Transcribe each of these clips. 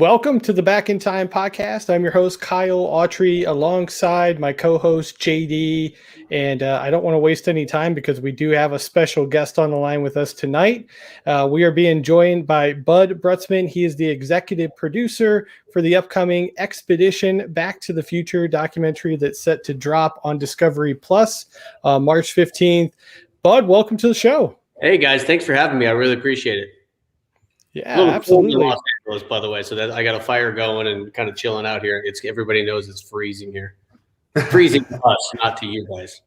Welcome to the Back in Time podcast. I'm your host, Kyle Autry, alongside my co-host, JD. And I don't want to waste any time because we do have a special guest on the line with us tonight. We are being joined by Bud Brutsman. He is the executive producer for the upcoming Expedition Back to the Future documentary that's set to drop on Discovery Plus March 15th. Bud, welcome to the show. Hey, guys. Thanks for having me. I really appreciate it. Yeah, absolutely. In Los Angeles, by the way, so that I got a fire going and kind of chilling out here. Everybody knows it's freezing here. Freezing to us, not to you guys.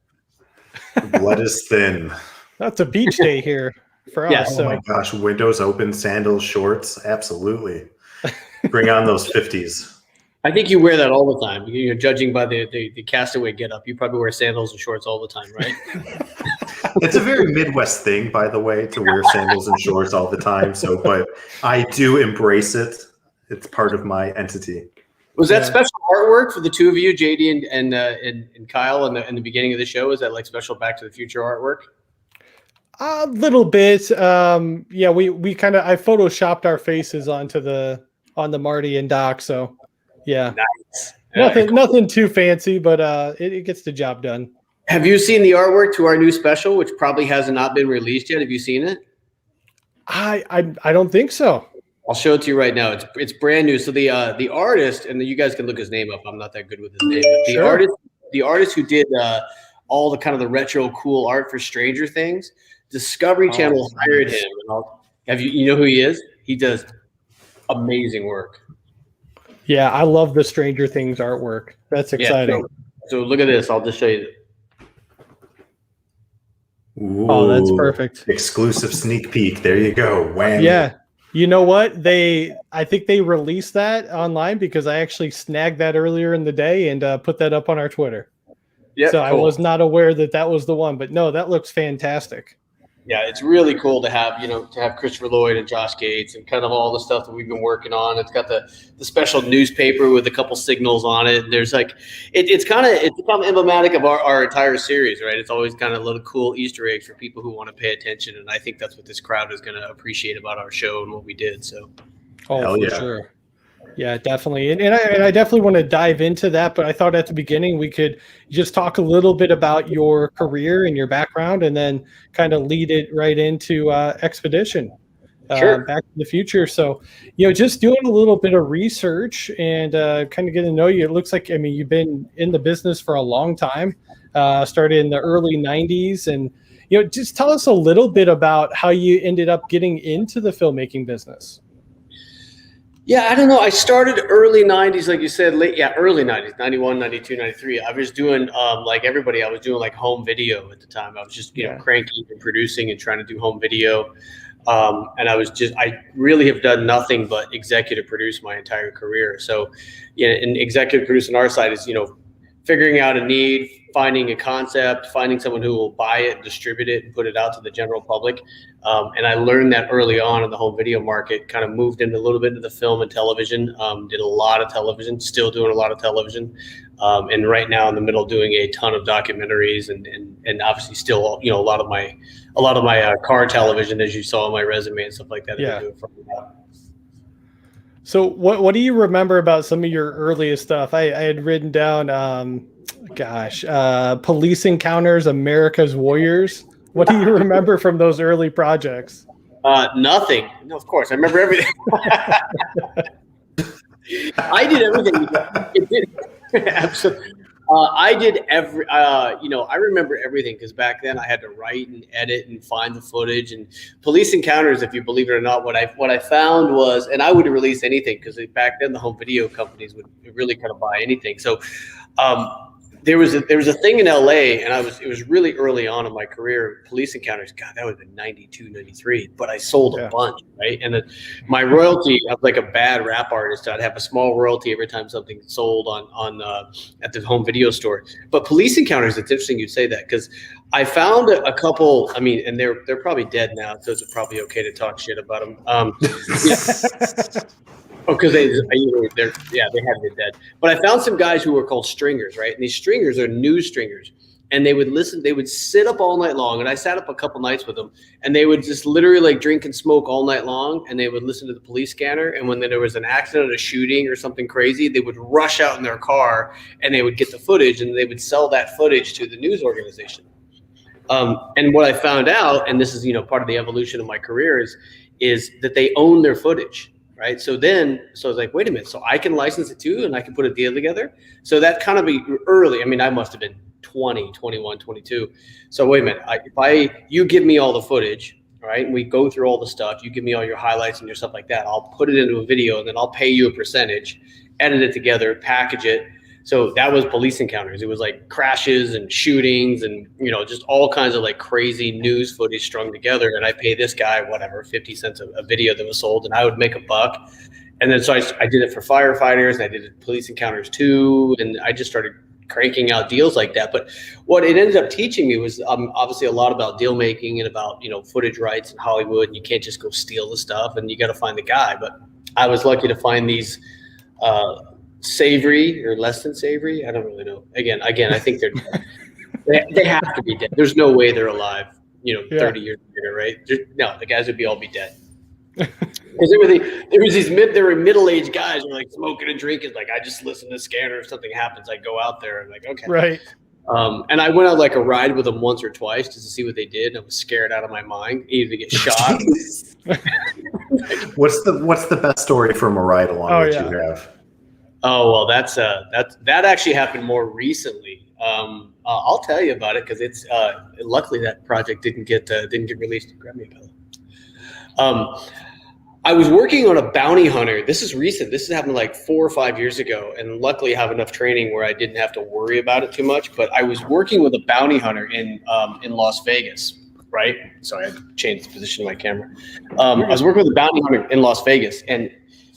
Blood is thin. That's a beach day here for us. Oh my gosh, windows open, sandals, shorts, absolutely. Bring on those 50s. I think you wear that all the time. You're judging by the castaway getup. You probably wear sandals and shorts all the time, right? It's a very Midwest thing, by the way, to wear sandals and shorts all the time. So, but I do embrace it. It's part of my entity. Was that special artwork for the two of you, JD and Kyle, in the beginning of the show? Is that like special Back to the Future artwork? A little bit. Yeah, we kind of I photoshopped our faces on the Marty and Doc. So yeah, nice. Nothing too fancy, but it gets the job done. Have you seen the artwork to our new special, which probably has not been released yet? Have you seen it? I don't think so. I'll show it to you right now. It's brand new. So the artist, and you guys can look his name up. I'm not that good with his name. But the artist who did all the kind of the retro cool art for Stranger Things, Discovery Channel hired him. And you know who he is? He does amazing work. Yeah, I love the Stranger Things artwork. That's exciting. Yeah, so look at this. I'll just show you. Ooh, oh, that's perfect. Exclusive sneak peek. There you go. Wham. Yeah. You know what? I think they released that online because I actually snagged that earlier in the day and put that up on our Twitter. Yeah. So cool. I was not aware that was the one, but no, that looks fantastic. Yeah, it's really cool to have Christopher Lloyd and Josh Gates and kind of all the stuff that we've been working on. It's got the special newspaper with a couple signals on it. There's like it's kind of emblematic of our entire series, right? It's always kind of little cool Easter eggs for people who want to pay attention, and I think that's what this crowd is going to appreciate about our show and what we did. So, for sure. Yeah, definitely. And I definitely want to dive into that, but I thought at the beginning we could just talk a little bit about your career and your background and then kind of lead it right into Expedition Back to the Future. So, just doing a little bit of research and kind of getting to know you. It looks like, you've been in the business for a long time, started in the early 90s. And, just tell us a little bit about how you ended up getting into the filmmaking business. Yeah, I don't know. I started early 90s, like you said, early 90s, 91, 92, 93. I was doing, like everybody, I was doing like home video at the time. I was just, cranky and producing and trying to do home video. And I really have done nothing but executive produce my entire career. So, and executive produce on our side is, figuring out a need, finding a concept, finding someone who will buy it, distribute it, and put it out to the general public. And I learned that early on in the home video market, kind of moved into a little bit into the film and television, did a lot of television, still doing a lot of television. And right now in the middle doing a ton of documentaries and obviously still, a lot of my car television, as you saw on my resume and stuff like that. Yeah. So what do you remember about some of your earliest stuff? I had written down, Police Encounters, America's Warriors. What do you remember from those early projects? Nothing. No, of course, I remember everything. I did everything. Absolutely. I did I remember everything because back then I had to write and edit and find the footage. And Police Encounters, if you believe it or not, what I found was, and I would release anything because back then the home video companies would really kind of buy anything. So there was a thing in LA, and it was really early on in my career. Police Encounters, God, that would have been 92, 93, but I sold a bunch, right? And my royalty, I was like a bad rap artist. I'd have a small royalty every time something sold on at the home video store. But Police Encounters, it's interesting you say that because I found a couple. And they're probably dead now, so it's probably okay to talk shit about them. Because they had been dead. But I found some guys who were called stringers, right? And these stringers are news stringers. and they would listen. They would sit up all night long, and I sat up a couple nights with them, and they would just literally like drink and smoke all night long, and they would listen to the police scanner. And when there was an accident, a shooting, or something crazy, they would rush out in their car, and they would get the footage, and they would sell that footage to the news organization. And what I found out, and this is part of the evolution of my career, is that they own their footage. Right. So I was like, wait a minute. So I can license it too, and I can put a deal together. So that kind of be early. I mean, I must have been 20, 21, 22. So wait a minute. You give me all the footage, right? And we go through all the stuff. You give me all your highlights and your stuff like that. I'll put it into a video, and then I'll pay you a percentage, edit it together, package it. So that was police encounters. It was like crashes and shootings and, just all kinds of like crazy news footage strung together. And I pay this guy, whatever, 50 cents a video that was sold, and I would make $1. And then so I did it for firefighters, and I did it police encounters too. And I just started cranking out deals like that. But what it ended up teaching me was obviously a lot about deal making and about, footage rights in Hollywood. And you can't just go steal the stuff, and you got to find the guy. But I was lucky to find these savory or less than savory. I don't really know. Again, I think they're dead. They have to be dead. There's no way they're alive, 30 years later, right? No, the guys would all be dead. Because they were middle-aged guys who were like smoking and drinking. Like, I just listen to the scanner. If something happens, I go out there and like, okay. Right. And I went on like a ride with them once or twice just to see what they did. And I was scared out of my mind, either to get shot. What's the best story from a ride along that you have? Oh, well, that actually happened more recently. I'll tell you about it because it's luckily that project didn't get released. Grab me a pillow. I was working on a bounty hunter. This is recent. This happened like 4 or 5 years ago, and luckily I have enough training where I didn't have to worry about it too much. But I was working with a bounty hunter in Las Vegas. Right. Sorry, I changed the position of my camera. I was working with a bounty hunter in Las Vegas, and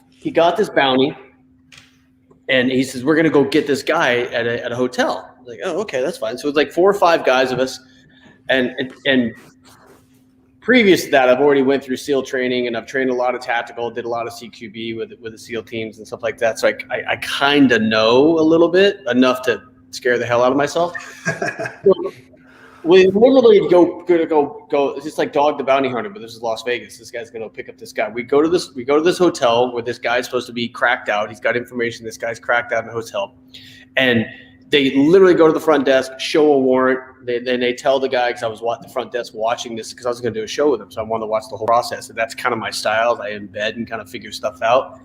he got this bounty. And he says, we're going to go get this guy at a hotel. I was like, oh, okay, that's fine. So it's like 4 or 5 guys of us. And previous to that, I've already went through SEAL training, and I've trained a lot of tactical, did a lot of CQB with the SEAL teams and stuff like that. So I kind of know a little bit, enough to scare the hell out of myself. We literally go. It's just like Dog the Bounty Hunter, but this is Las Vegas. This guy's gonna pick up this guy. We go to this hotel where this guy's supposed to be cracked out. He's got information. This guy's cracked out in the hotel, and they literally go to the front desk, show a warrant. Then they tell the guy, because I was at the front desk watching this because I was gonna do a show with him, so I wanted to watch the whole process. And that's kind of my style. I embed and kind of figure stuff out.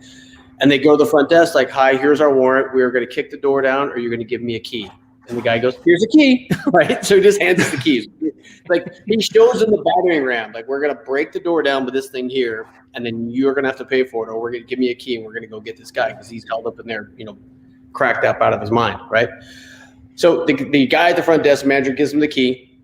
And they go to the front desk like, "Hi, here's our warrant. We are gonna kick the door down, or you're gonna give me a key." And the guy goes, "Here's a key," right? So he just hands us the keys. Like, he shows them the battering ram. Like, we're going to break the door down with this thing here, and then you're going to have to pay for it, or we're going to give me a key, and we're going to go get this guy because he's held up in there, cracked up out of his mind, right? So the guy at the front desk manager gives him the key.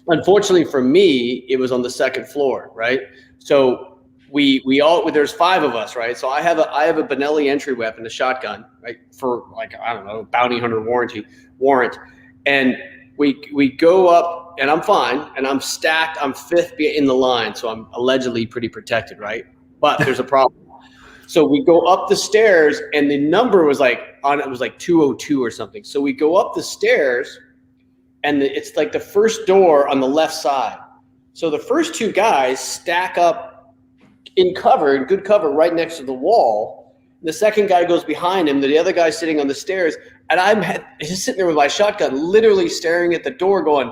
Unfortunately for me, it was on the second floor, right? So we all, there's 5 of us, right? So I have a Benelli entry weapon, a shotgun, right? For like, I don't know, bounty hunter warrant. And we go up, and I'm fine, and I'm stacked. I'm 5th in the line, so I'm allegedly pretty protected, right? But there's a problem. So we go up the stairs, and the number was like 202 or something. So we go up the stairs, and it's like the first door on the left side. So the first 2 guys stack up in good cover, right next to the wall. The second guy goes behind him. The other guy's sitting on the stairs, and I'm just sitting there with my shotgun, literally staring at the door, going,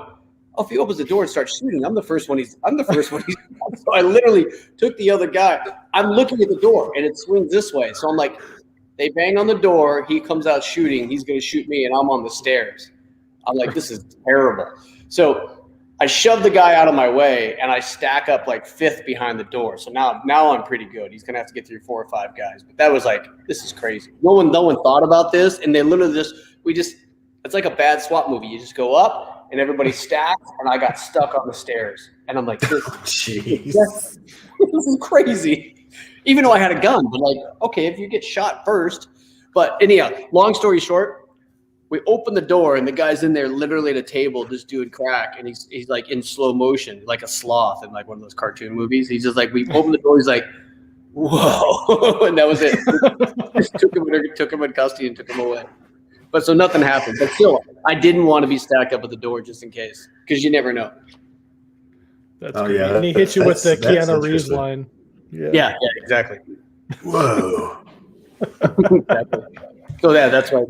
"Oh, if he opens the door and starts shooting, I'm the first one he's." So I literally took the other guy. I'm looking at the door, and it swings this way. So I'm like, they bang on the door. He comes out shooting. He's going to shoot me, and I'm on the stairs. I'm like, this is terrible. So I shove the guy out of my way, and I stack up like 5th behind the door. So now I'm pretty good. He's gonna have to get through 4 or 5 guys. But that was like, this is crazy. No one thought about this, and they literally it's like a bad SWAT movie. You just go up, and everybody stacks, and I got stuck on the stairs, and I'm like, this is crazy. Even though I had a gun, but like, okay, if you get shot first. But anyhow, long story short, we open the door, and the guy's in there literally at a table just doing crack, and he's like in slow motion, like a sloth in like one of those cartoon movies. He's just like, we open the door, he's like, whoa, and that was it. Just took him in custody and took him away. But so nothing happened. But still, I didn't want to be stacked up at the door just in case, because you never know. That's great. And he hits you with the Keanu Reeves line. Yeah, exactly. Whoa. Exactly. So yeah, that's right.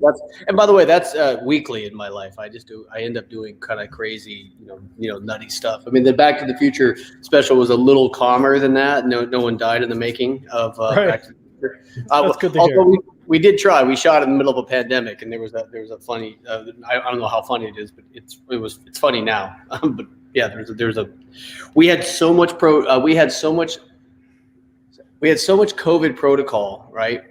And by the way, that's weekly in my life. I end up doing kind of crazy, nutty stuff. I mean, the Back to the Future special was a little calmer than that. No one died in the making of Back to the Future. That's good to hear. We did try. We shot in the middle of a pandemic, and there was a funny. I don't know how funny it is, but it's funny now. But yeah, we had so much COVID protocol, right?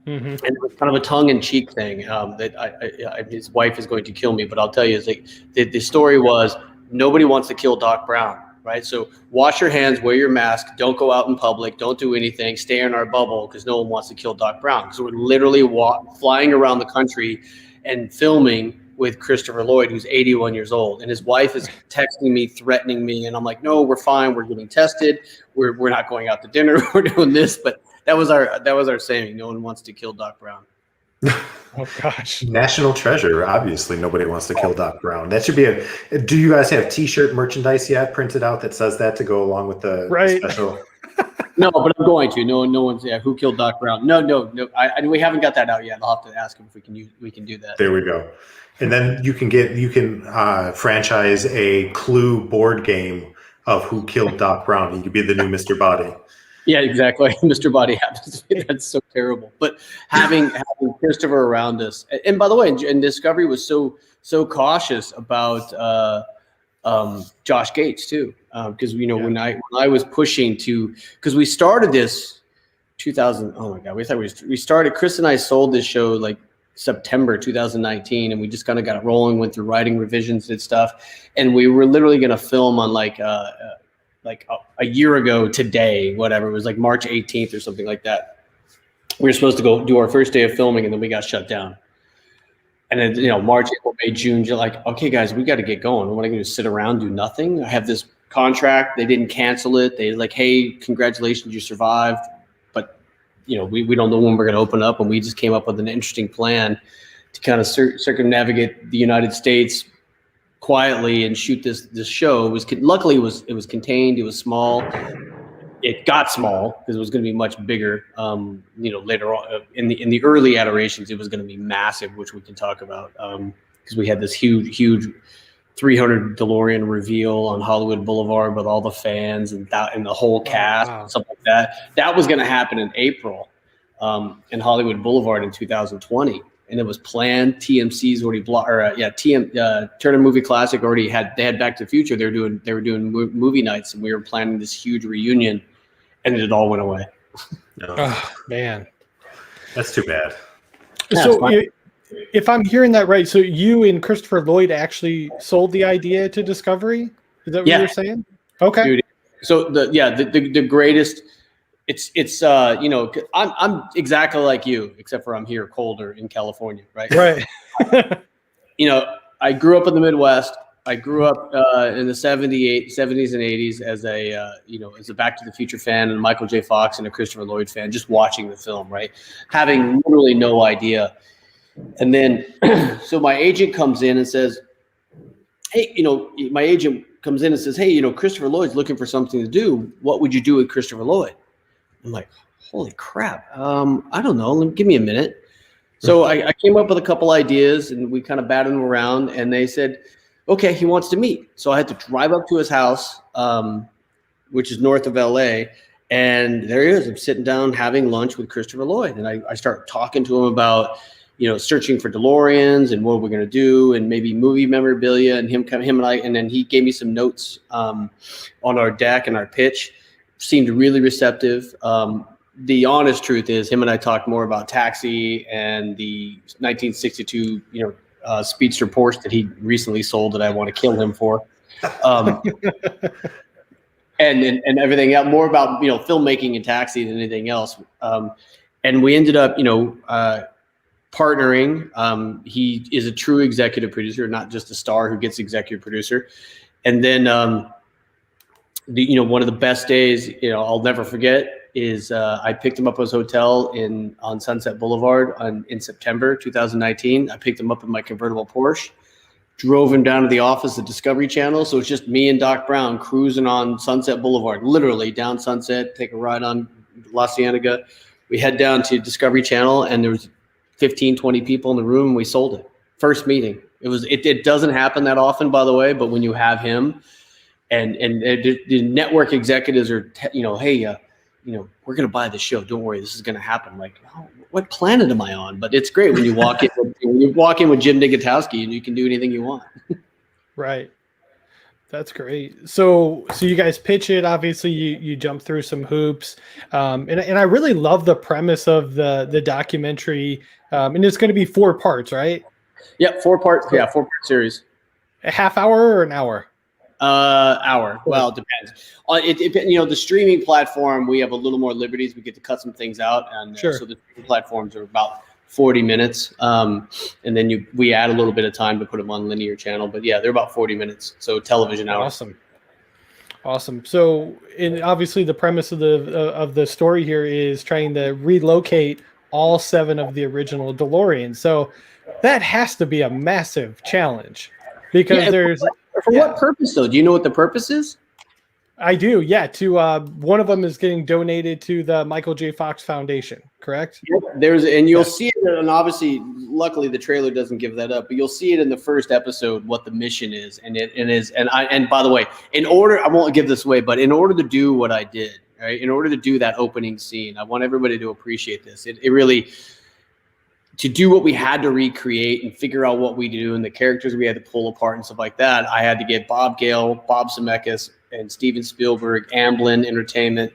Mm-hmm. And it was kind of a tongue-in-cheek thing that his wife is going to kill me, but I'll tell you, is like the story was nobody wants to kill Doc Brown, right? So wash your hands, wear your mask, don't go out in public, don't do anything, stay in our bubble because no one wants to kill Doc Brown. Because we're literally flying around the country and filming with Christopher Lloyd, who's 81 years old, and his wife is texting me, threatening me, and I'm like, no, we're fine, we're getting tested, we're not going out to dinner, we're doing this, but that was our saying. No one wants to kill Doc Brown. Oh gosh. National treasure. Obviously, nobody wants to kill Doc Brown. That should be do you guys have T-shirt merchandise yet printed out that says that to go along with the special? No, but I'm going to. No one's who killed Doc Brown. No. We haven't got that out yet. I'll have to ask him if we can do that. There we go. And then you can franchise a Clue board game of who killed Doc Brown. You could be the new Mr. Body. Yeah, exactly. Mr. Body happens. That's so terrible. But having Christopher around us, and by the way, and Discovery was so cautious about Josh Gates too, because when I was pushing to, because we started this 2000. Oh my God, we started. Chris and I sold this show like September 2019, and we just kind of got it rolling. Went through writing revisions and stuff, and we were literally going to film on like a year ago today, whatever. It was like March 18th or something like that. We were supposed to go do our first day of filming, and then we got shut down. And then, March, April, May, June, you're like, okay, guys, we got to get going. What am I going to sit around, do nothing? I have this contract. They didn't cancel it. They like, hey, congratulations, you survived. But, we don't know when we're going to open up. And we just came up with an interesting plan to kind of circumnavigate the United States quietly and shoot this show. Luckily it was contained. It was small. It got small because it was going to be much bigger. Later on in the early iterations, it was going to be massive, which we can talk about because we had this huge 300 DeLorean reveal on Hollywood Boulevard with all the fans and the whole cast, and stuff like that. That was going to happen in April in Hollywood Boulevard in 2020. And it was planned. TMC's already Turner Movie Classic they had Back to the Future. They were doing movie nights, and we were planning this huge reunion, and it all went away. Oh man, that's too bad. So if I'm hearing that right, so you and Christopher Lloyd actually sold the idea to Discovery? Is that what you're saying? Okay. Dude, so the greatest. It's I'm exactly like you, except for I'm here colder in California, right? Right. I grew up in the Midwest. I grew up in the 70s and 80s as a Back to the Future fan and Michael J. Fox and a Christopher Lloyd fan, just watching the film, right? Having literally no idea. And then, so my agent comes in and says, hey, Christopher Lloyd's looking for something to do. What would you do with Christopher Lloyd? I'm like, holy crap. I don't know. Give me a minute. So I came up with a couple ideas, and we kind of batted them around, and they said, okay, he wants to meet. So I had to drive up to his house, which is north of LA. And there he is. I'm sitting down having lunch with Christopher Lloyd. And I start talking to him about, searching for DeLoreans and what we're going to do and maybe movie memorabilia and him and I. And then he gave me some notes on our deck and our pitch. Seemed really receptive. The honest truth is him and I talked more about Taxi and the 1962, Speedster Porsche that he recently sold that I want to kill him for. And everything else, more about, filmmaking and Taxi than anything else. And we ended up, partnering. He is a true executive producer, not just a star who gets executive producer. And then, one of the best days, I'll never forget. is I picked him up at his hotel on Sunset Boulevard in September 2019. I picked him up in my convertible Porsche, drove him down to the office at Discovery Channel. So it's just me and Doc Brown cruising on Sunset Boulevard, literally down Sunset, take a ride on La Cienega. We head down to Discovery Channel, and there was 15, 20 people in the room, and we sold it. First meeting. It doesn't happen that often, by the way, but when you have him and the network executives are, hey, we're going to buy the show. Don't worry, this is going to happen. Like, oh, what planet am I on? But it's great when you walk in with Jim Nigatowski and you can do anything you want. Right. That's great. So you guys pitch it. Obviously, you jump through some hoops, and I really love the premise of the documentary. And it's going to be 4 parts, right? Yeah, 4 parts. Yeah, 4-part series. A half hour or an hour? Hour. Well, it depends. The streaming platform, we have a little more liberties. We get to cut some things out, and sure. So the streaming platforms are about 40 minutes, and then we add a little bit of time to put them on linear channel. But yeah, they're about 40 minutes. So television hour. Awesome. So, obviously, the premise of the story here is trying to relocate all 7 of the original DeLoreans. So that has to be a massive challenge because For what purpose, though? Do you know what the purpose is? I do, yeah. To one of them is getting donated to the Michael J. Fox Foundation, correct? Yep. You'll see it, and obviously, luckily, the trailer doesn't give that up. But you'll see it in the first episode what the mission is, and by the way, I won't give this away, but in order to do what I did, right? In order to do that opening scene, I want everybody to appreciate this. It really. To do what we had to recreate and figure out what we do and the characters we had to pull apart and stuff like that, I had to get Bob Gale, Bob Zemeckis, and Steven Spielberg, Amblin Entertainment,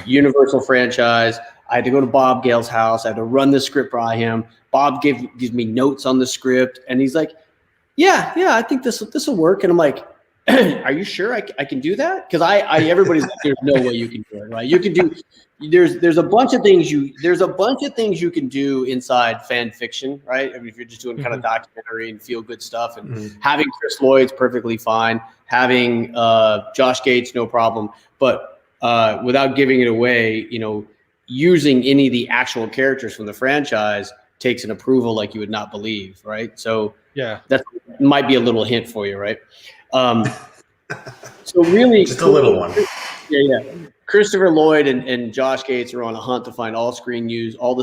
Universal franchise. I had to go to Bob Gale's house. I had to run the script by him. Bob gives me notes on the script, and he's like, "Yeah, I think this will work." And I'm like, "Are you sure I can do that?" Because everybody's like, "There's no way you can do it, right? You can do." There's a bunch of things you can do inside fan fiction, right? I mean, if you're just doing kind of documentary and feel good stuff, and having Chris Lloyd's perfectly fine, having Josh Gates, no problem. But without giving it away, using any of the actual characters from the franchise takes an approval like you would not believe, right? So yeah, that might be a little hint for you, right? So really, just a little one. Yeah. Christopher Lloyd and Josh Gates are on a hunt to find all the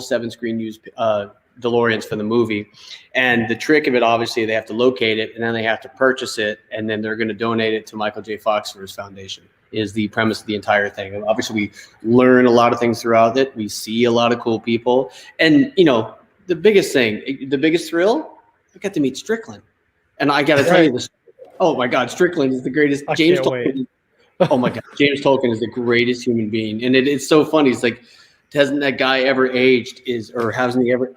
7 screen used DeLoreans for the movie. And the trick of it, obviously, they have to locate it, and then they have to purchase it, and then they're going to donate it to Michael J. Fox for his foundation, is the premise of the entire thing. And obviously, we learn a lot of things throughout it. We see a lot of cool people. And, the biggest thrill, I got to meet Strickland. And I got to tell you this. Oh, my God, Strickland is the greatest. James Tolkien. Oh my God, James Tolkien is the greatest human being, and it's so funny. It's like, hasn't that guy ever aged? Hasn't he ever?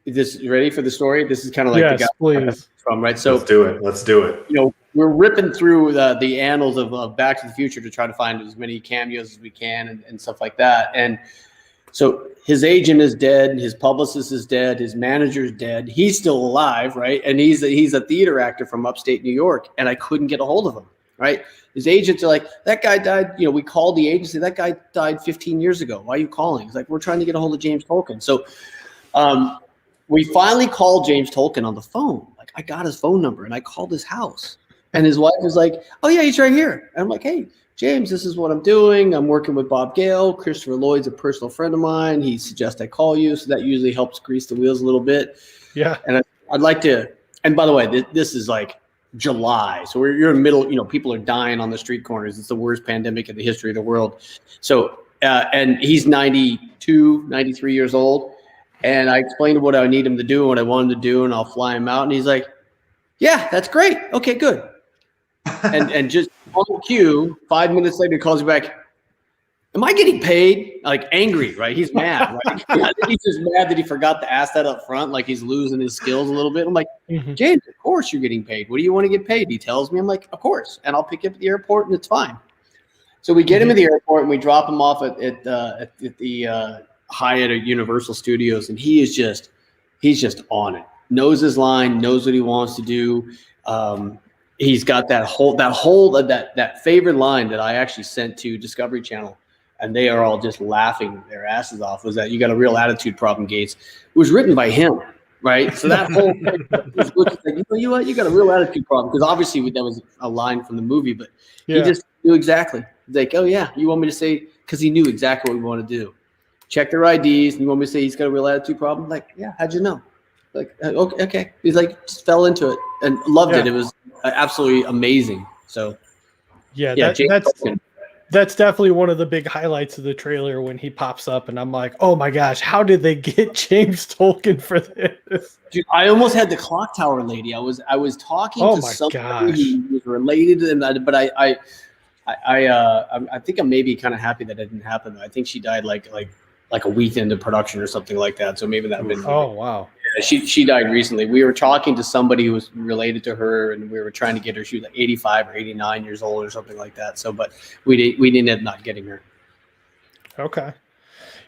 This ready for the story? This is kind of like the guy please. From right. So let's do it. We're ripping through the annals of Back to the Future to try to find as many cameos as we can and stuff like that. And so his agent is dead, his publicist is dead, his manager is dead. He's still alive, right? And he's a theater actor from upstate New York, and I couldn't get a hold of him, right? His agents are like, that guy died. We called the agency. That guy died 15 years ago. Why are you calling? He's like, we're trying to get a hold of James Tolkien. So we finally called James Tolkien on the phone. Like, I got his phone number, and I called his house. And his wife was like, oh, yeah, he's right here. And I'm like, hey, James, this is what I'm doing. I'm working with Bob Gale. Christopher Lloyd's a personal friend of mine. He suggests I call you. So that usually helps grease the wheels a little bit. Yeah. And I'd like to, and by the way, this is like July. So you're in the middle, people are dying on the street corners. It's the worst pandemic in the history of the world. So, and he's 92, 93 years old. And I explained what I need him to do and what I want him to do, and I'll fly him out. And he's like, yeah, that's great. Okay, good. and just on cue, 5 minutes later, he calls me back. Am I getting paid? Like, angry, right? He's mad, right? I think he's just mad that he forgot to ask that up front, like he's losing his skills a little bit. I'm like, James, of course you're getting paid. What do you want to get paid? He tells me. I'm like, of course. And I'll pick you up at the airport, and it's fine. So we get him at the airport, and we drop him off at the Hyatt or Universal Studios, and he's just on it. Knows his line, knows what he wants to do. he's got that favorite line that I actually sent to Discovery Channel, and they are all just laughing their asses off, was that "You got a real attitude problem, Gates." It was written by him, right? So that whole thing was like, you what, you got a real attitude problem, because obviously that was a line from the movie, but he just knew exactly. He's like, oh yeah, you want me to say, because he knew exactly what we want to do. Check their IDs, and you want me to say he's got a real attitude problem? Like, yeah, how'd you know? Like, okay. He's like, just fell into it and loved it. It was absolutely amazing. So, that's definitely one of the big highlights of the trailer when he pops up, and I'm like, oh my gosh, how did they get James Tolkien for this? Dude, I almost had the clock tower lady. I was talking to somebody who was related to them, but I think I'm maybe kind of happy that it didn't happen. I think she died like a week into production or something like that. So maybe that would have been. Oh wow. Yeah, she died recently. We were talking to somebody who was related to her, and we were trying to get her. She was like 85 or 89 years old or something like that. So, but we ended up not getting her. Okay.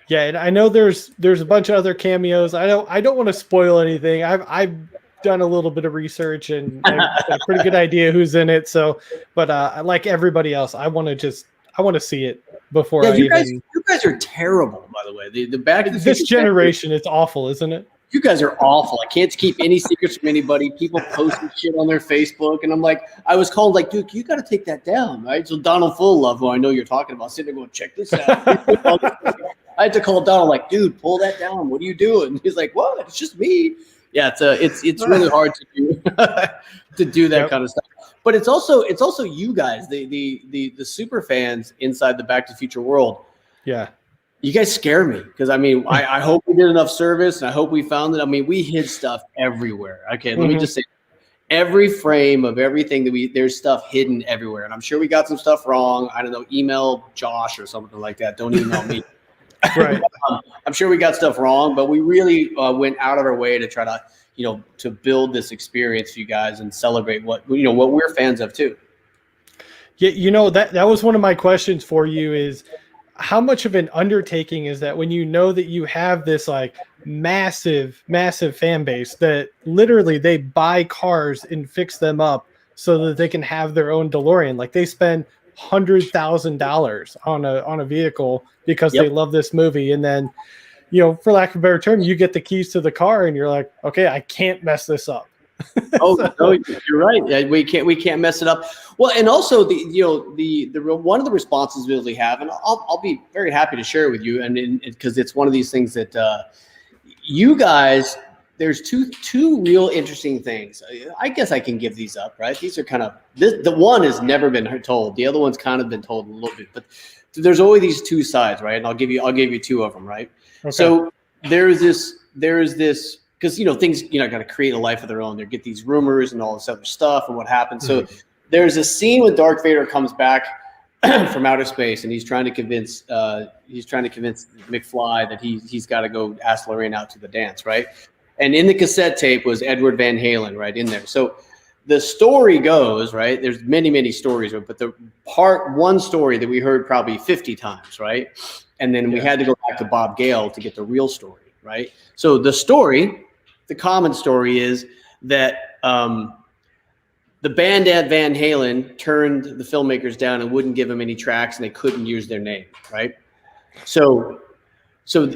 Yeah, and I know there's a bunch of other cameos. I don't want to spoil anything. I've done a little bit of research and I have a pretty good idea who's in it. So, but like everybody else, I want to see it before you guys are terrible, by the way. The Back to the This generation, it's awful, isn't it? You guys are awful. I can't keep any secrets from anybody. People posting shit on their Facebook, and I'm like, I was called like, Duke, you got to take that down, right? So Donald Full, who I know you're talking about, sitting there going, check this out. I had to call Donald like, dude, pull that down. What are you doing? He's like, what? It's just me. Yeah, it's really hard to do to do that kind of stuff. But it's also you guys, the super fans inside the Back to the Future world. Yeah. You guys scare me, because I mean, I hope we did enough service, and I hope we found it. I mean, we hid stuff everywhere. Okay, let me just say, every frame of everything there's stuff hidden everywhere, and I'm sure we got some stuff wrong. I don't know, email Josh or something like that. Don't email me. Right. I'm sure we got stuff wrong, but we really went out of our way to try to, to build this experience for you guys and celebrate what we're fans of too. Yeah, that was one of my questions for you is, how much of an undertaking is that when you know that you have this like massive fan base that literally they buy cars and fix them up so that they can have their own DeLorean? Like they spend $100,000 on a vehicle because they love this movie, and then for lack of a better term, you get the keys to the car and you're like, okay, I can't mess this up. No, you're right. Yeah, we can't mess it up. Well, and also the one of the responsibilities we have, and I'll be very happy to share it with you, and because it's one of these things that you guys, there's two real interesting things. I guess I can give these up, right? These are kind of the one has never been told. The other one's kind of been told a little bit, but there's always these two sides, right? And I'll give you two of them, right? Okay. So there's this. Because things got to create a life of their own. They get these rumors and all this other stuff and what happens. So there's a scene when Darth Vader comes back from outer space, and he's trying to convince McFly that he's got to go ask Lorraine out to the dance, right? And in the cassette tape was Edward Van Halen right in there. So the story goes, right? There's many stories, but the one story that we heard probably 50 times, right? And then we had to go back to Bob Gale to get the real story, right? So the common story is that the band at Van Halen turned the filmmakers down and wouldn't give them any tracks, and they couldn't use their name, right? So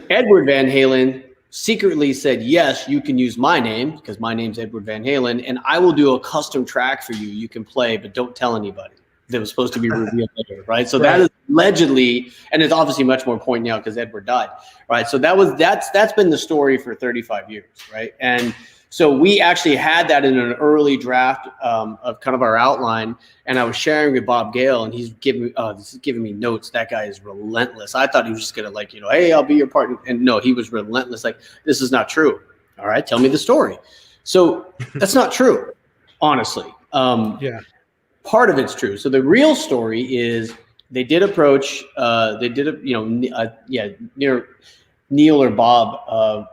Edward Van Halen secretly said, yes, you can use my name because my name's Edward Van Halen, and I will do a custom track for you. You can play, but don't tell anybody. That was supposed to be revealed later, right? So that is allegedly, and it's obviously much more important now because Edward died, right? So that's been the story for 35 years, right? And so we actually had that in an early draft of kind of our outline, and I was sharing with Bob Gale, and he's giving me notes. That guy is relentless. I thought he was just gonna hey, I'll be your partner, and no, he was relentless. Like, this is not true. All right, tell me the story. So that's not true, honestly. Part of it's true. So the real story is they did approach, Neil or Bob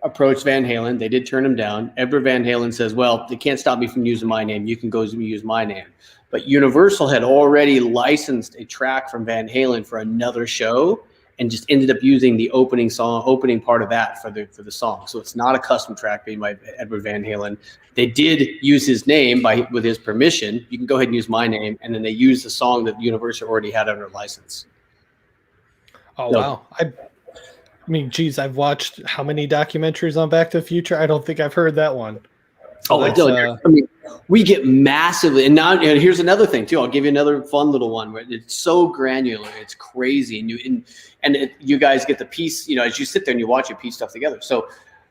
approached Van Halen. They did turn him down. Edward Van Halen says, well, they can't stop me from using my name. You can go use my name. But Universal had already licensed a track from Van Halen for another show, and just ended up using the opening part of that for the song. So it's not a custom track made by Edward Van Halen. They did use his name with his permission. You can go ahead and use my name, and then they used the song that Universal already had under license. Oh, so, wow. I mean, geez, I've watched how many documentaries on Back to the Future? I don't think I've heard that one. So I mean, we get massively, and now here's another thing too. I'll give you another fun little one where it's so granular, it's crazy, and you guys get the piece. As you sit there and you watch it piece stuff together. So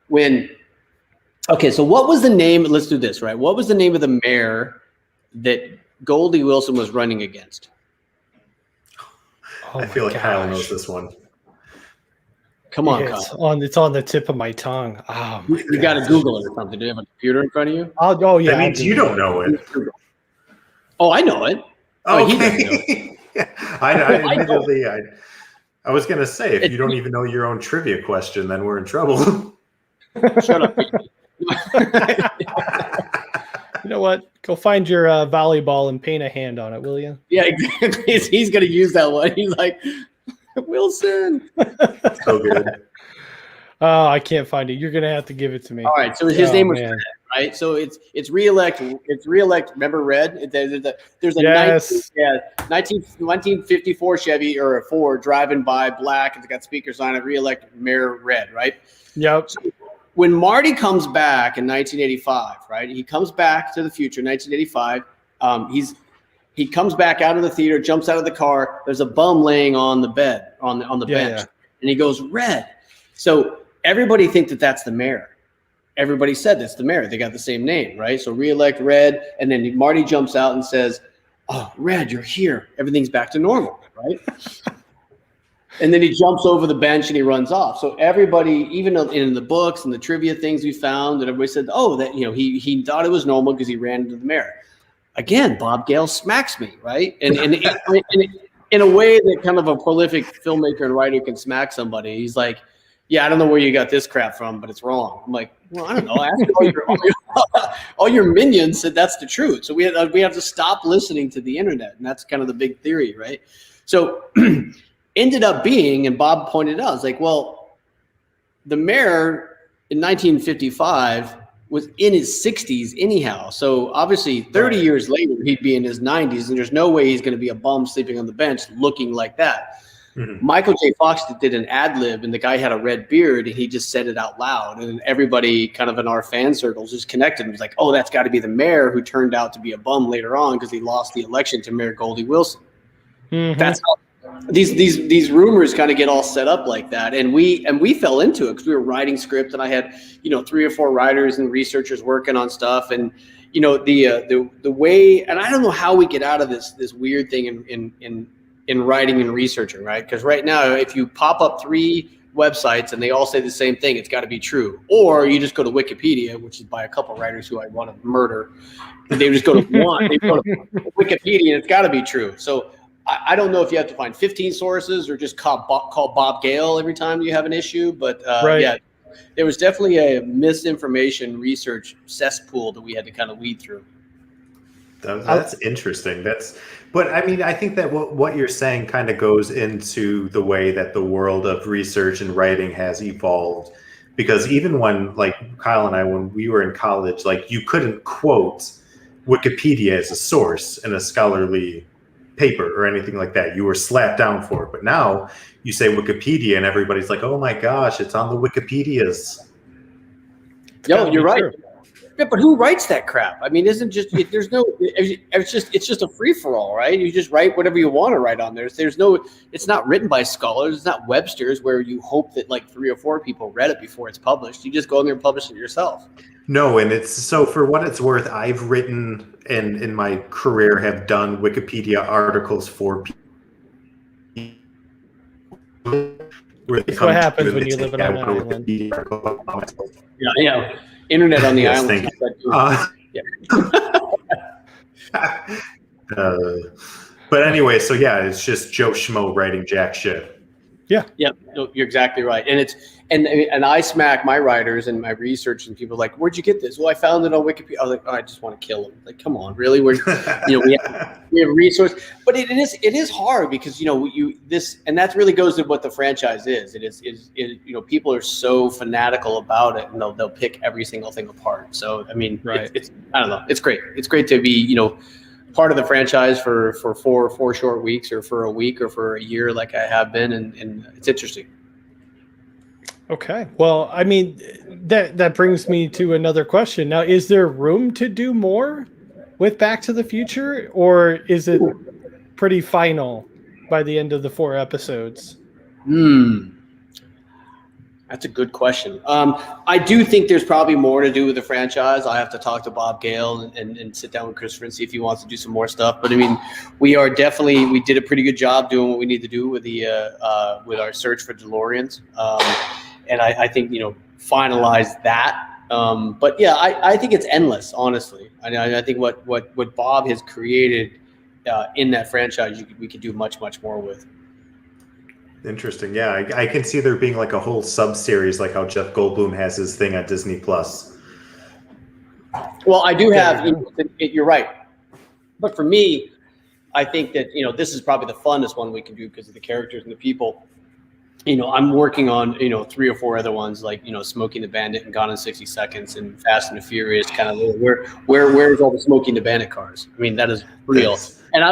so what was the name? Let's do this, right? What was the name of the mayor that Goldie Wilson was running against? I feel like Kyle knows this one. Come on, Kyle. It's on the tip of my tongue. Oh, you got to Google it or something. Do you have a computer in front of you? Oh yeah. That means you don't know it. Oh, I know it. Oh, he doesn't know it. I was going to say, if you don't even know your own trivia question, then we're in trouble. Shut up. You know what? Go find your volleyball and paint a hand on it, will you? Yeah, exactly. He's going to use that one. He's like, Wilson. So good. Oh, I can't find it. You're going to have to give it to me. All right. So his name was Red, right? So it's reelect. Remember Red? There's a 1954 Chevy or a Ford driving by, black. It's got speakers on it. Reelect Mayor Red, right? Yep. So when Marty comes back in 1985, right? He comes back to the future, 1985. He comes back out of the theater, jumps out of the car. There's a bum laying on the bed, on the bench. Yeah. And he goes, Red. So everybody thinks that that's the mayor. Everybody said that's the mayor. They got the same name, right? So reelect Red. And then Marty jumps out and says, oh, Red, you're here. Everything's back to normal, right? And then he jumps over the bench and he runs off. So everybody, even in the books and the trivia things we found, and everybody said, oh, that he thought it was normal because he ran into the mayor. Again, Bob Gale smacks me, right? And in a way that kind of a prolific filmmaker and writer can smack somebody. He's like, yeah, I don't know where you got this crap from, but it's wrong. I'm like, well, I don't know. Ask all your minions said that's the truth. So we have to stop listening to the internet, and that's kind of the big theory, right? So ended up being, and Bob pointed out, it's like, well, the mayor in 1955 was in his 60s anyhow. So obviously 30 years later, he'd be in his 90s, and there's no way he's going to be a bum sleeping on the bench looking like that. Mm-hmm. Michael J. Fox did an ad lib, and the guy had a red beard, and he just said it out loud. And everybody kind of in our fan circles just connected and was like, oh, that's got to be the mayor who turned out to be a bum later on because he lost the election to Mayor Goldie Wilson. Mm-hmm. That's how these rumors kind of get all set up like that, and we fell into it because we were writing script, and I had 3 or 4 writers and researchers working on stuff, and the way, and I don't know how we get out of this weird thing in writing and researching, right? Because right now, if you pop up 3 websites and they all say the same thing, it's got to be true, or you just go to Wikipedia, which is by a couple writers who I want to murder, and they just go to one, they go to Wikipedia, and it's got to be true. So I don't know if you have to find 15 sources or just call Bob Gale every time you have an issue, but yeah, there was definitely a misinformation research cesspool that we had to kind of weed through. That's interesting. But I mean, I think that what you're saying kind of goes into the way that the world of research and writing has evolved, because even when, like, Kyle and I, when we were in college, like, you couldn't quote Wikipedia as a source in a scholarly paper or anything like that. You were slapped down for it. But now you say Wikipedia and everybody's like, oh my gosh, it's on the Wikipedias. Yo, you're right. Yeah, but who writes that crap? I mean, it's just a free for all, right? You just write whatever you want to write on there. It's not written by scholars. It's not Webster's where you hope that like 3 or 4 people read it before it's published. You just go in there and publish it yourself. No, and it's so, for what it's worth, I've written and in my career have done Wikipedia articles for people. That's what happens when you live in an island. Yeah. Internet on the island. But anyway, so yeah, it's just Joe Schmo writing jack shit. Yeah. Yep. No, you're exactly right. And I smack my writers and my research, and people are like, where'd you get this? Well, I found it on Wikipedia. I was like, oh, I just want to kill them. Like, come on, really? We have a resource, but it is hard because, and that really goes to what the franchise is. People are so fanatical about it, and they'll pick every single thing apart. So, I mean, right. It's I don't know. It's great. It's great to be, part of the franchise for four short weeks, or for a week, or for a year, like I have been, and it's interesting. Okay. Well, I mean, that brings me to another question. Now, is there room to do more with Back to the Future, or is it pretty final by the end of the 4 episodes? That's a good question. I do think there's probably more to do with the franchise. I have to talk to Bob Gale and sit down with Christopher and see if he wants to do some more stuff. But I mean, we did a pretty good job doing what we need to do with with our search for DeLoreans. And I think, finalize that. But yeah, I think it's endless, honestly. I think what Bob has created in that franchise, we could do much, much more with. Interesting. Yeah, I can see there being like a whole sub-series, like how Jeff Goldblum has his thing on Disney Plus. Well, I do have, you're right. But for me, I think that, this is probably the funnest one we can do because of the characters and the people. I'm working on, 3 or 4 other ones, like, Smokey and the Bandit and Gone in 60 Seconds and Fast and the Furious, kind of where's all the Smokey and the Bandit cars? I mean, that is real. Yes. And I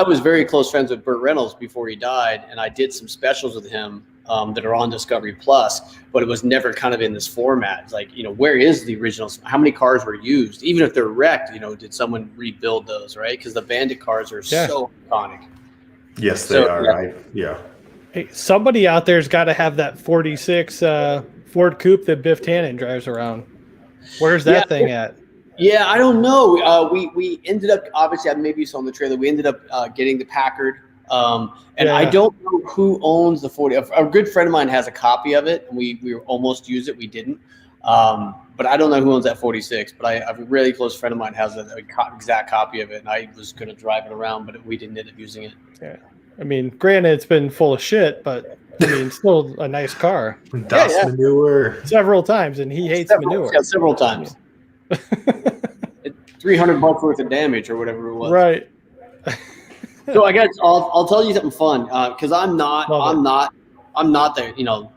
was very close friends with Burt Reynolds before he died, and I did some specials with him that are on Discovery Plus, but it was never kind of in this format. It's like, where is the original? How many cars were used? Even if they're wrecked, did someone rebuild those, right? Because the Bandit cars are so iconic. Yes, they are. Yeah. Hey, somebody out there's got to have that 46 Ford Coupe that Biff Tannen drives around. Where's that thing at? Yeah, I don't know. We ended up, obviously, maybe you saw in the trailer, we ended up getting the Packard. I don't know who owns the 40. A good friend of mine has a copy of it, and we almost used it. We didn't. But I don't know who owns that 46. But a really close friend of mine has an exact copy of it, and I was going to drive it around, but we didn't end up using it. Yeah. I mean, granted, it's been full of shit, but I mean, still a nice car. Manure. Several times, and he hates manure. Yeah, several times. $300 worth of damage or whatever it was. Right. So I guess I'll tell you something fun because I'm not the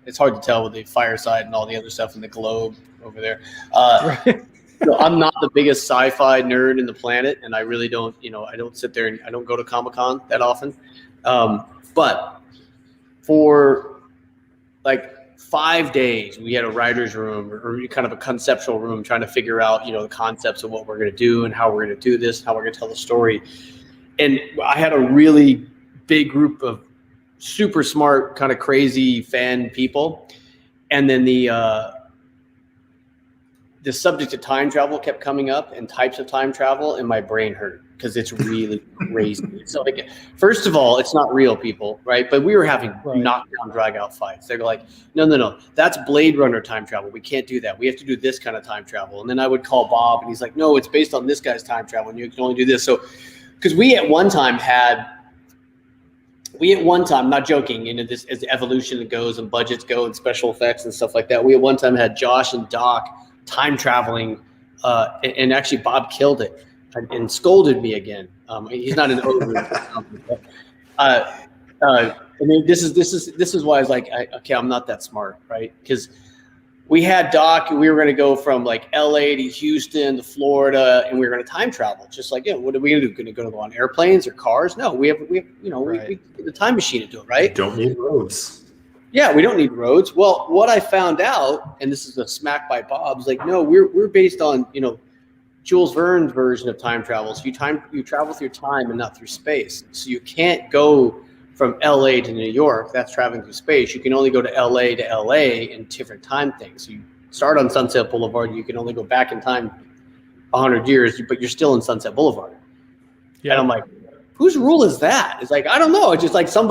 it's hard to tell with the Fireside and all the other stuff in the Globe over there. Right. So I'm not the biggest sci-fi nerd in the planet, and I really don't, I don't sit there and I don't go to Comic-Con that often. But for like 5 days, we had a writer's room or kind of a conceptual room trying to figure out, the concepts of what we're going to do and how we're going to do this, how we're going to tell the story. And I had a really big group of super smart, kind of crazy fan people. And then the subject of time travel kept coming up and types of time travel, and my brain hurt because it's really crazy. So, like, first of all, it's not real, people, right? But we were having knockdown, drag-out fights. They're like, no, that's Blade Runner time travel. We can't do that. We have to do this kind of time travel. And then I would call Bob, and he's like, no, it's based on this guy's time travel, and you can only do this. So, because we at one time, not joking, this as evolution goes and budgets go and special effects and stuff like that, we at one time had Josh and Doc time traveling, and actually Bob killed it and scolded me again. He's not an over. I mean, this is why I was like, okay, I'm not that smart, right? Because we had Doc, and we were going to go from like LA to Houston to Florida, and we were going to time travel. Just like, what are we going to do? Going to go on airplanes or cars? No, we have we the time machine to do it, right? Don't need roads. Yeah, we don't need roads. Well, what I found out, and this is a smack by Bob's, like, no, we're based on, Jules Verne's version of time travel. So you travel through time and not through space. So you can't go from LA to New York. That's traveling through space. You can only go to LA in different time things. So you start on Sunset Boulevard. You can only go back in time 100 years, but you're still in Sunset Boulevard. Yeah. And I'm like, whose rule is that? It's like, I don't know. It's just like some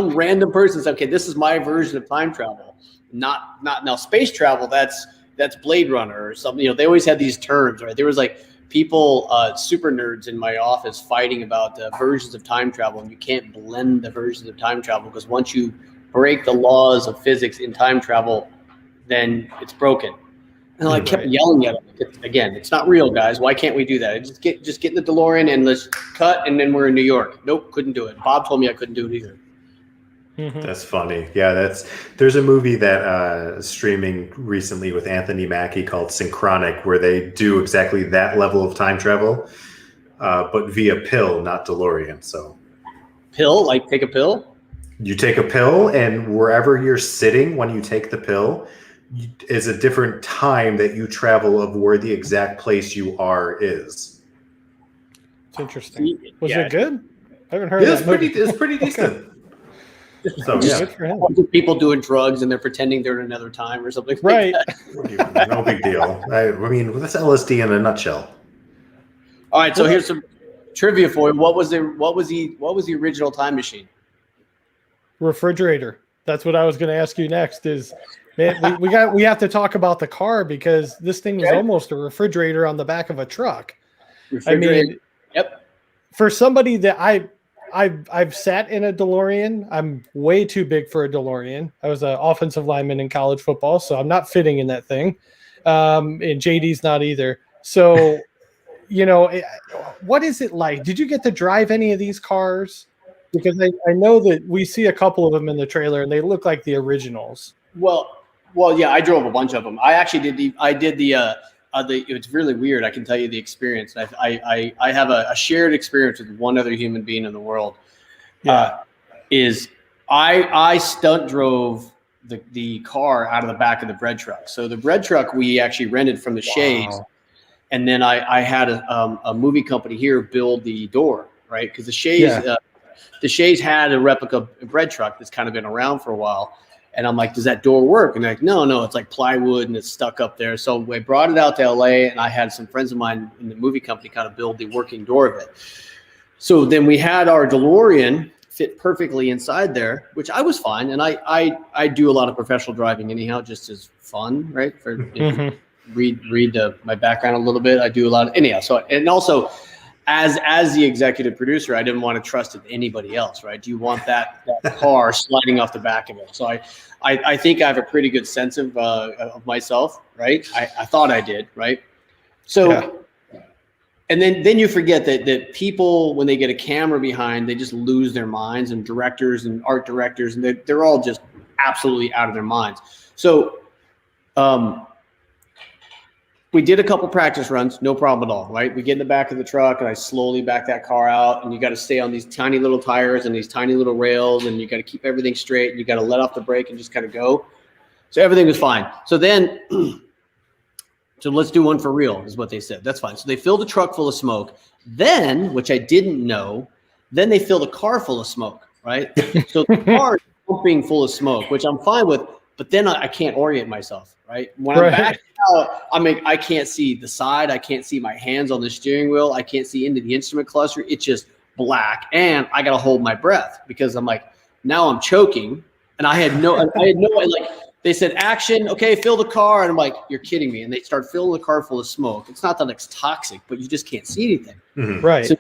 random person said, okay, this is my version of time travel. Not now space travel. That's Blade Runner or something. They always had these terms, right? There people, super nerds in my office fighting about versions of time travel, and you can't blend the versions of time travel because once you break the laws of physics in time travel, then it's broken. And I kept yelling at them. Again, it's not real, guys. Why can't we do that? Just get in the DeLorean and let's cut, and then we're in New York. Nope, couldn't do it. Bob told me I couldn't do it either. That's funny. Yeah, there's a movie that streaming recently with Anthony Mackie called Synchronic, where they do exactly that level of time travel, but via pill, not DeLorean. So pill, like take a pill? You take a pill, and wherever you're sitting when you take the pill is a different time that you travel of where the exact place you are is. It's interesting. Was it good? I haven't heard that movie. It's pretty decent. So people doing drugs and they're pretending they're in another time or something. Right. Like that. No big deal. I mean, that's LSD in a nutshell. All right. So here's some trivia for you. What was the original time machine? Refrigerator. That's what I was going to ask you next. Is man, we have to talk about the car because this thing was almost a refrigerator on the back of a truck. I mean, for somebody that I've sat in a DeLorean. I'm way too big for a DeLorean. I was an offensive lineman in college football, so I'm not fitting in that thing. And JD's not either. So, what is it like? Did you get to drive any of these cars? Because I know that we see a couple of them in the trailer, and they look like the originals. Well, yeah, I drove a bunch of them. I actually did the it's really weird. I can tell you the experience. I have a shared experience with one other human being in the world. Is I stunt drove the car out of the back of the bread truck. So the bread truck we actually rented from the Shays, and then I had a movie company here build the door, right? Because the Shays had a replica bread truck that's kind of been around for a while. And I'm like, does that door work? And they're like, no, it's like plywood and it's stuck up there. So we brought it out to LA, and I had some friends of mine in the movie company kind of build the working door of it. So then we had our DeLorean fit perfectly inside there, which I was fine. And I do a lot of professional driving anyhow, just as fun, right? For read my background a little bit. I do a lot of anyhow. So, and also as the executive producer, I didn't want to trust it to anybody else, right? Do you want that car sliding off the back of it? So I think I have a pretty good sense of myself, right? I thought I did, right? So, and then you forget that people, when they get a camera behind, they just lose their minds, and directors and art directors, and they're all just absolutely out of their minds. So, we did a couple practice runs, no problem at all, right? We get in the back of the truck, and I slowly back that car out, and you got to stay on these tiny little tires and these tiny little rails, and you got to keep everything straight, and you got to let off the brake and just kind of go. So everything was fine. So then, so let's do one for real, is what they said. That's fine. So they filled the truck full of smoke. Then, which I didn't know, then they filled the car full of smoke, right? So the car is pumping full of smoke, which I'm fine with, but then I can't orient myself, right? When I'm back out, I can't see the side. I can't see my hands on the steering wheel. I can't see into the instrument cluster. It's just black. And I got to hold my breath because I'm like, now I'm choking. And I had no, like, they said, action, okay, fill the car. And I'm like, you're kidding me. And they start filling the car full of smoke. It's not that it's toxic, but you just can't see anything. Mm-hmm. Right. So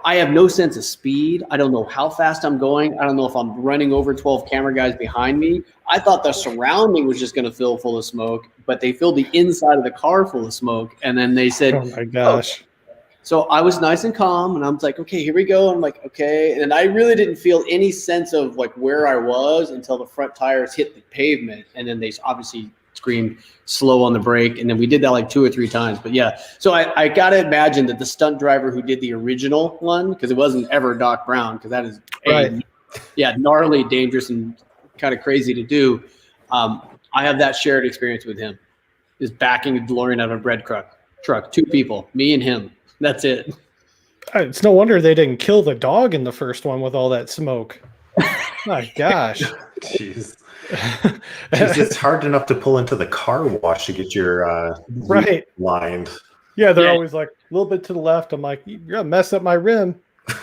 I have no sense of speed. I don't know how fast I'm going. I don't know if I'm running over 12 camera guys behind me. I thought the surrounding was just going to fill full of smoke, but they filled the inside of the car full of smoke. And then they said, oh my gosh. So I was nice and calm, and I was like, okay, here we go. I'm like, okay. And I really didn't feel any sense of like where I was until the front tires hit the pavement. And then they obviously screamed slow on the brake. And then we did that like 2 or 3 times. But yeah, so I got to imagine that the stunt driver who did the original one, because it wasn't ever Doc Brown, because that is gnarly, dangerous, and kind of crazy to do. I have that shared experience with him, is backing a DeLorean out of a bread truck. 2 people, me and him. That's it. It's no wonder they didn't kill the dog in the first one with all that smoke. My gosh. Jeez. It's hard enough to pull into the car wash to get your lined. Yeah, they're always like a little bit to the left. I'm like, you're gonna mess up my rim.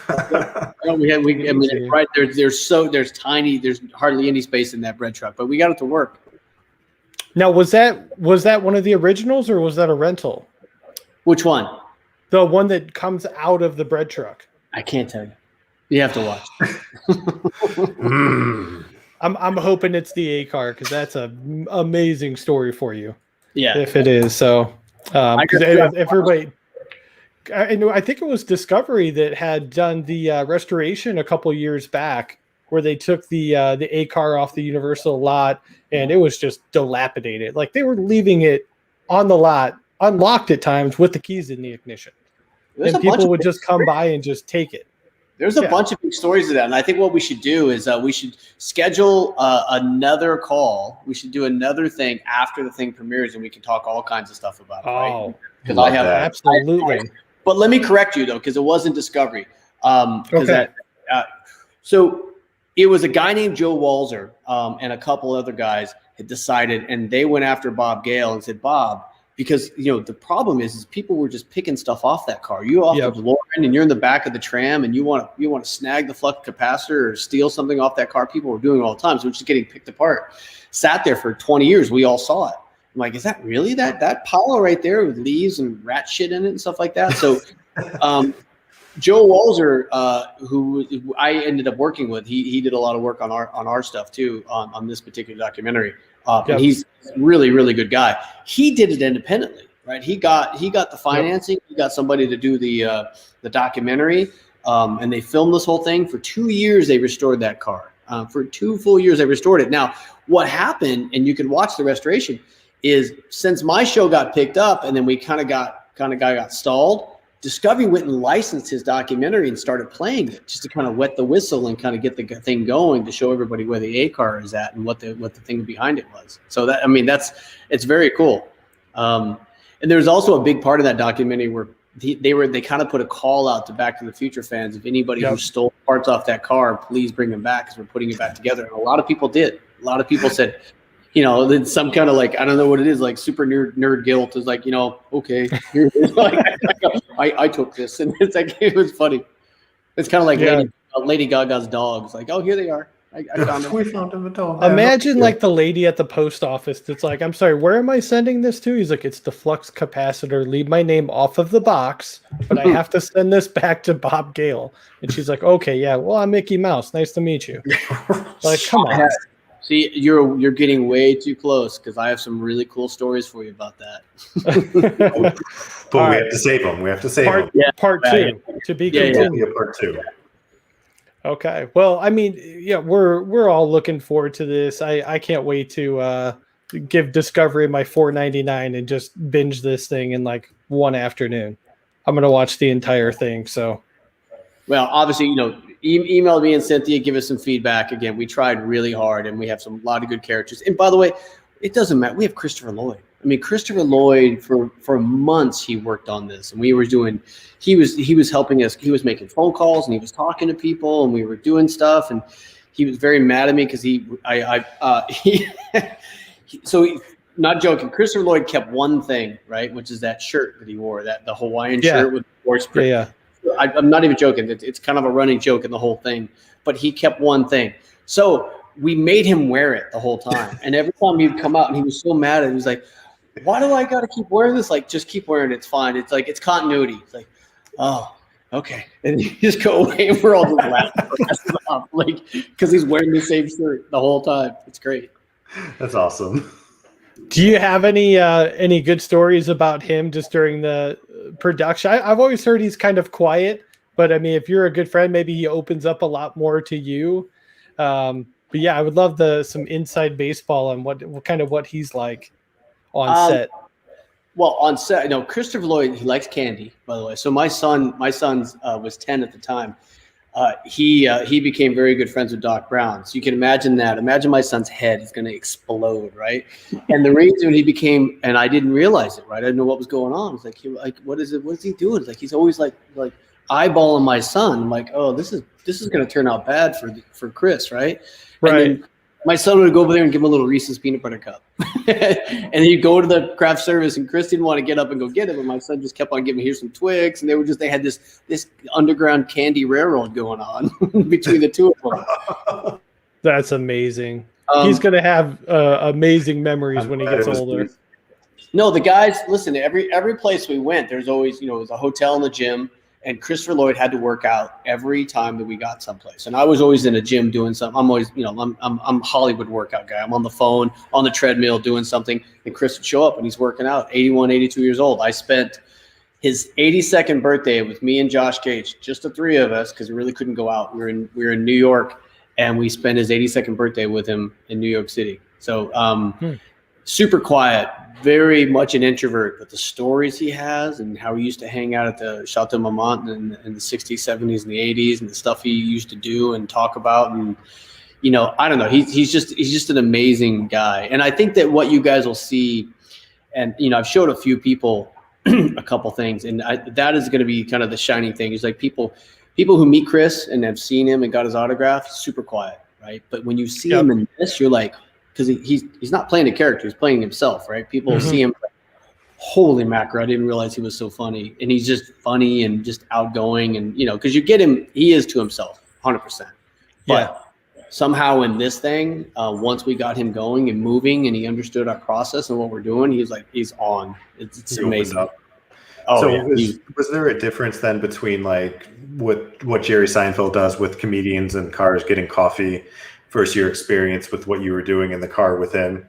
Right there's hardly any space in that bread truck, but we got it to work. Now, was that one of the originals, or was that a rental? Which one? The one that comes out of the bread truck. I can't tell you. You have to watch. I'm hoping it's the A car because that's an amazing story for you. Yeah, if it is. So because if everybody, I think it was Discovery that had done the restoration a couple years back, where they took the A car off the Universal lot, and it was just dilapidated. Like they were leaving it on the lot, unlocked at times with the keys in the ignition, and people would just come by and just take it. There's a bunch of big stories of that, and I think what we should do is we should schedule another call. We should do another thing after the thing premieres, and we can talk all kinds of stuff about it. Oh, because I have absolutely. But let me correct you though, because it wasn't Discovery. So it was a guy named Joe Walzer and a couple other guys had decided, and they went after Bob Gale and said, Bob, because the problem is people were just picking stuff off that car. You off the DeLorean and you're in the back of the tram and you want to snag the flux capacitor or steal something off that car. People were doing it all the time, so it's just getting picked apart. Sat there for 20 years. We all saw it. I'm like, is that really that pile right there with leaves and rat shit in it and stuff like that? So Joe Walzer, who I ended up working with, he did a lot of work on our stuff too on this particular documentary. And he's a really, really good guy. He did it independently, right? He got the financing. He got somebody to do the documentary, and they filmed this whole thing for 2 years. They restored that car for 2 full years. They restored it. Now, what happened, and you can watch the restoration, is since my show got picked up, and then we kind of got stalled. Discovery went and licensed his documentary and started playing it just to kind of wet the whistle and kind of get the thing going to show everybody where the A car is at and what the thing behind it was. So it's very cool. And there's also a big part of that documentary where they kind of put a call out to Back to the Future fans. If anybody who stole parts off that car, please bring them back because we're putting it back together. And a lot of people did. A lot of people said, then some kind of like, I don't know what it is, like super nerd guilt is like, okay, here it is. Like, I took this, and it's like, it was funny. It's kind of like Lady Gaga's dogs. Like, oh, here they are. I found them. We found them at all. Imagine like the lady at the post office that's like, I'm sorry, where am I sending this to? He's like, it's the flux capacitor. Leave my name off of the box, but I have to send this back to Bob Gale. And she's like, okay, yeah, well, I'm Mickey Mouse. Nice to meet you. Like, come on. See, you're getting way too close because I have some really cool stories for you about that. But we have to save them. We have to save them. Part two to be continued. Part two. Okay. Well, I mean, we're all looking forward to this. I can't wait to give Discovery my $4.99 and just binge this thing in like one afternoon. I'm gonna watch the entire thing. So, well, obviously, email me and Cynthia, give us some feedback. Again, we tried really hard, and we have a lot of good characters. And by the way, it doesn't matter. We have Christopher Lloyd. I mean, Christopher Lloyd for months he worked on this, and he was helping us. He was making phone calls and he was talking to people, and we were doing stuff. And he was very mad at me because not joking. Christopher Lloyd kept one thing, right, which is that shirt that he wore, the Hawaiian shirt with the horse print. Yeah. I'm not even joking. It's kind of a running joke in the whole thing, but he kept one thing. So we made him wear it the whole time. And every time he'd come out and he was so mad at it, he was like, why do I got to keep wearing this? Like, just keep wearing it. It's fine. It's like, it's continuity. It's like, oh, okay. And you just go away and we're all just laughing. Like, because he's wearing the same shirt the whole time. It's great. That's awesome. Do you have any good stories about him just during the production? I've always heard he's kind of quiet, but I mean, if you're a good friend, maybe he opens up a lot more to you. But yeah, I would love some inside baseball on what he's like on set. Well, on set, Christopher Lloyd, he likes candy, by the way. So my son was 10 at the time. He became very good friends with Doc Brown. So you can imagine that. Imagine my son's head is going to explode, right? And the reason he became, and I didn't realize it, right? I didn't know what was going on. It's like, what is it? What is he doing? It's like he's always like eyeballing my son. I'm like, oh, this is going to turn out bad for Chris, right? Right. And then my son would go over there and give him a little Reese's peanut butter cup. And he'd go to the craft service, and Chris didn't want to get up and go get it, but my son just kept on giving me, here's some Twix. And they had this underground candy railroad going on between the two of them. That's amazing. He's going to have amazing memories when he gets older. No, the guys, listen, every place we went, there's always, it was a hotel and a gym, and Christopher Lloyd had to work out every time that we got someplace. And I was always in a gym doing something. I'm always, I'm Hollywood workout guy. I'm on the phone, on the treadmill doing something, and Chris would show up and he's working out, 81, 82 years old. I spent his 82nd birthday with me and Josh Gage, just the three of us, because we really couldn't go out. We were in New York, and we spent his 82nd birthday with him in New York City. So super quiet, very much an introvert, but the stories he has and how he used to hang out at the Chateau Marmont in the 60s, 70s, and the 80s, and the stuff he used to do and talk about. And, I don't know, he's just an amazing guy. And I think that what you guys will see, and, I've showed a few people a couple things, and that is going to be kind of the shining thing. It's like people who meet Chris and have seen him and got his autograph, super quiet, right? But when you see him in this, you're like, because he's not playing a character, he's playing himself, right? People see him like, holy mackerel, I didn't realize he was so funny. And he's just funny and just outgoing, and because you get him, he is to himself 100%. But somehow in this thing, once we got him going and moving and he understood our process and what we're doing, he's on. It's amazing. Oh, so was there a difference then between like what Jerry Seinfeld does with comedians and cars getting coffee versus your experience with what you were doing in the car with him?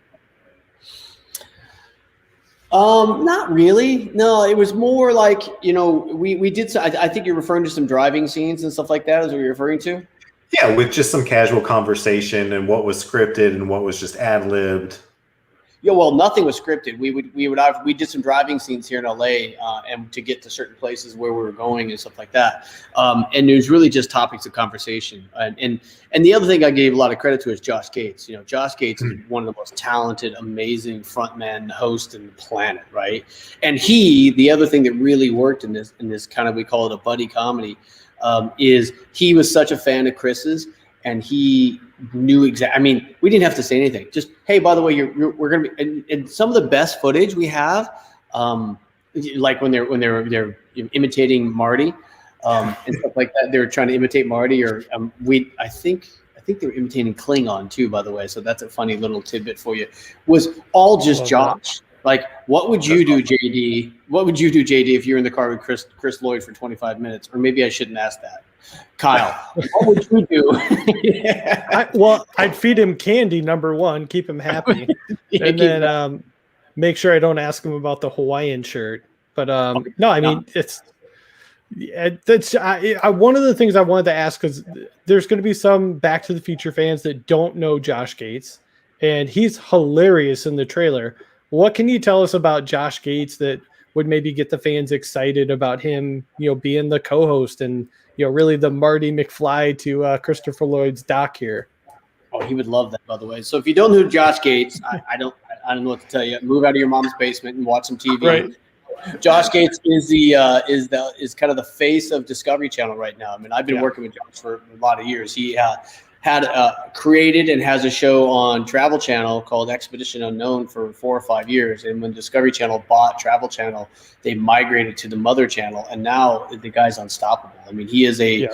Not really. No, it was more like, we did. I think you're referring to some driving scenes and stuff like that. Is what you're referring to? Yeah, with just some casual conversation and what was scripted and what was just ad-libbed. Yeah, well, nothing was scripted. We did some driving scenes here in LA, and to get to certain places where we were going and stuff like that. And it was really just topics of conversation. And the other thing I gave a lot of credit to is Josh Gates. Josh Gates is one of the most talented, amazing frontman hosts in the planet, right? And the other thing that really worked in this kind of, we call it a buddy comedy, is he was such a fan of Chris's, and he knew exactly. I mean, we didn't have to say anything. Just, hey, by the way, we're gonna be. And some of the best footage we have, like when they're imitating Marty, and stuff like that. They were trying to imitate Marty, or I think they were imitating Klingon too. By the way, so that's a funny little tidbit for you. Was all just Josh. Like, what would you do, JD? What would you do, JD, if you're in the car with Chris Lloyd for 25 minutes? Or maybe I shouldn't ask that. Kyle, what would you do? I'd feed him candy, number one, keep him happy, and then make sure I don't ask him about the Hawaiian shirt. But no, I mean, that's one of the things I wanted to ask, because there's going to be some Back to the Future fans that don't know Josh Gates, and he's hilarious in the trailer. What can you tell us about Josh Gates that would maybe get the fans excited about him, being the co-host and, really the Marty McFly to Christopher Lloyd's doc here? Oh, he would love that, by the way. So if you don't know who Josh Gates, I don't know what to tell you. Move out of your mom's basement and watch some TV. Right. Josh Gates is is kind of the face of Discovery Channel right now. I mean, I've been working with Josh for a lot of years. He had created and has a show on Travel Channel called Expedition Unknown for 4 or 5 years. And when Discovery Channel bought Travel Channel, they migrated to the mother channel. And now the guy's unstoppable. I mean, he is a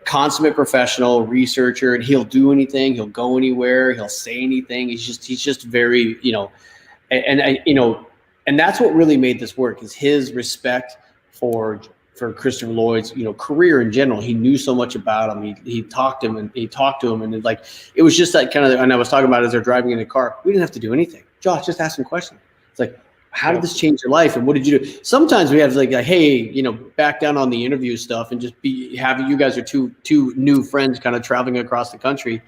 consummate professional researcher, and he'll do anything. He'll go anywhere. He'll say anything. He's just very, and that's what really made this work, is his respect for Christopher Lloyd's, career in general. He knew so much about him. He talked to him, and it was just that kind of, and I was talking about as they're driving in the car, we didn't have to do anything. Josh, just ask him questions. It's like, how did this change your life? And what did you do? Sometimes we have like hey, back down on the interview stuff and just you guys are two new friends kind of traveling across the country.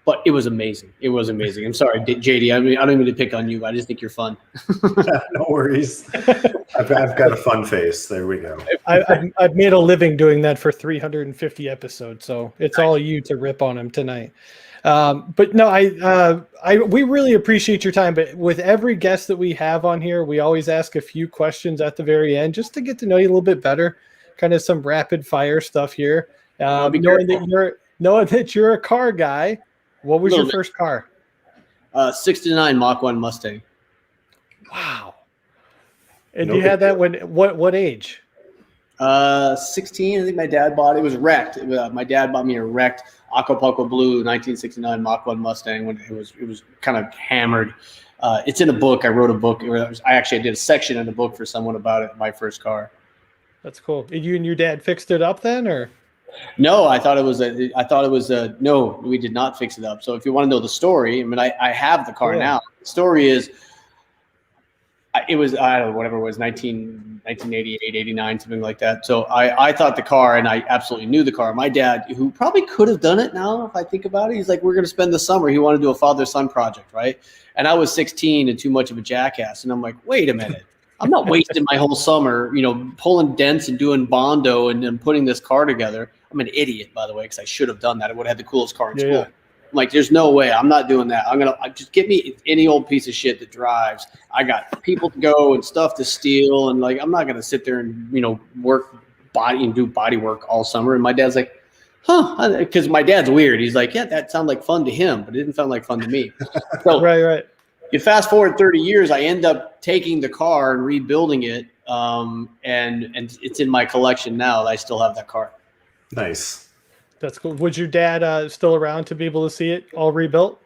But it was amazing. It was amazing. I'm sorry, JD. I mean, I don't mean to pick on you. I just think you're fun. No worries. I've got a fun face. There we go. I've made a living doing that for 350 episodes, so it's all you to rip on him tonight. But no, we really appreciate your time. But with every guest that we have on here, we always ask a few questions at the very end just to get to know you a little bit better. Kind of some rapid fire stuff here. Knowing that you're a car guy. What was your first car? 69 Mach 1 Mustang. Wow. And you had that when what age? 16. I think my dad bought it. It was wrecked. My dad bought me a wrecked Acapulco Blue 1969 Mach 1 Mustang when it was kind of hammered. It's in a book. I wrote a book. I actually did a section in the book for someone about it. My first car. That's cool. You and your dad fixed it up then, or? No, I thought it was no, we did not fix it up. So if you want to know the story, I mean, I have the car now. The story is, it was, I don't know, whatever it was, 1988, 89, something like that. So I thought the car, and I absolutely knew the car. My dad, who probably could have done it now, if I think about it, he's like, we're going to spend the summer. He wanted to do a father-son project, right? And I was 16 and too much of a jackass. And I'm like, wait a minute. I'm not wasting my whole summer, pulling dents and doing Bondo and then putting this car together. I'm an idiot, by the way, because I should have done that. I would have had the coolest car in school. Yeah. I'm like, there's no way. I'm not doing that. Just get me any old piece of shit that drives. I got people to go and stuff to steal. And like, I'm not going to sit there and, work body and do body work all summer. And my dad's like, huh? Because my dad's weird. He's like, yeah, that sounded like fun to him, but it didn't sound like fun to me. So, right. You fast forward 30 years, I end up taking the car and rebuilding it. And it's in my collection now. I still have that car. Nice. That's cool. Was your dad still around to be able to see it all rebuilt?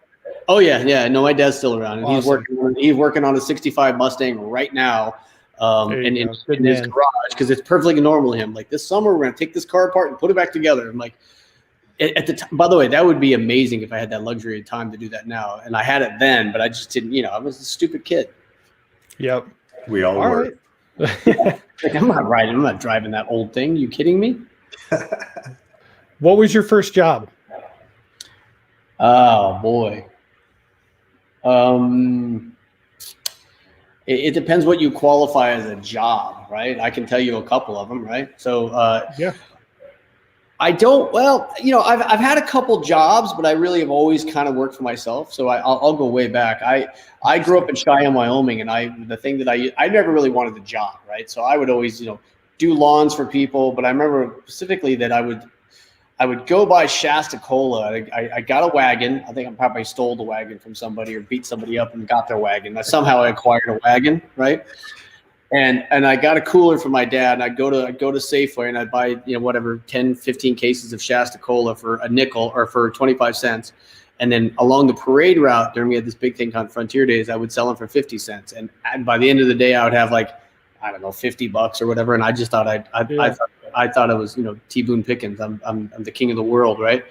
Oh yeah. No, my dad's still around. And awesome. He's working on a 65 Mustang right now. In his garage, because it's perfectly normal to him. Like, this summer, we're going to take this car apart and put it back together. I'm like, at the time, by the way, that would be amazing if I had that luxury of time to do that now. And I had it then, but I just didn't, I was a stupid kid. Yep. We all were. Right. Like, I'm not driving that old thing. You kidding me? What was your first job? Oh boy. It depends what you qualify as a job, right? I can tell you a couple of them, right? So yeah. I've had a couple jobs, but I really have always kind of worked for myself. So I'll go way back. I grew up in Cheyenne, Wyoming, and I never really wanted a job, right? So I would always, do lawns for people. But I remember specifically that I would go by Shasta Cola. I got a wagon. I think I probably stole the wagon from somebody or beat somebody up and got their wagon. Somehow I acquired a wagon, right? And I got a cooler for my dad, and I'd go to Safeway and I'd buy, 10, 15 cases of Shasta Cola for a nickel or for 25 cents. And then along the parade route, during we had this big thing on Frontier Days, I would sell them for 50 cents. And by the end of the day, I would have $50 or whatever. And I just thought I thought it was, T. Boone Pickens. I'm the king of the world, right?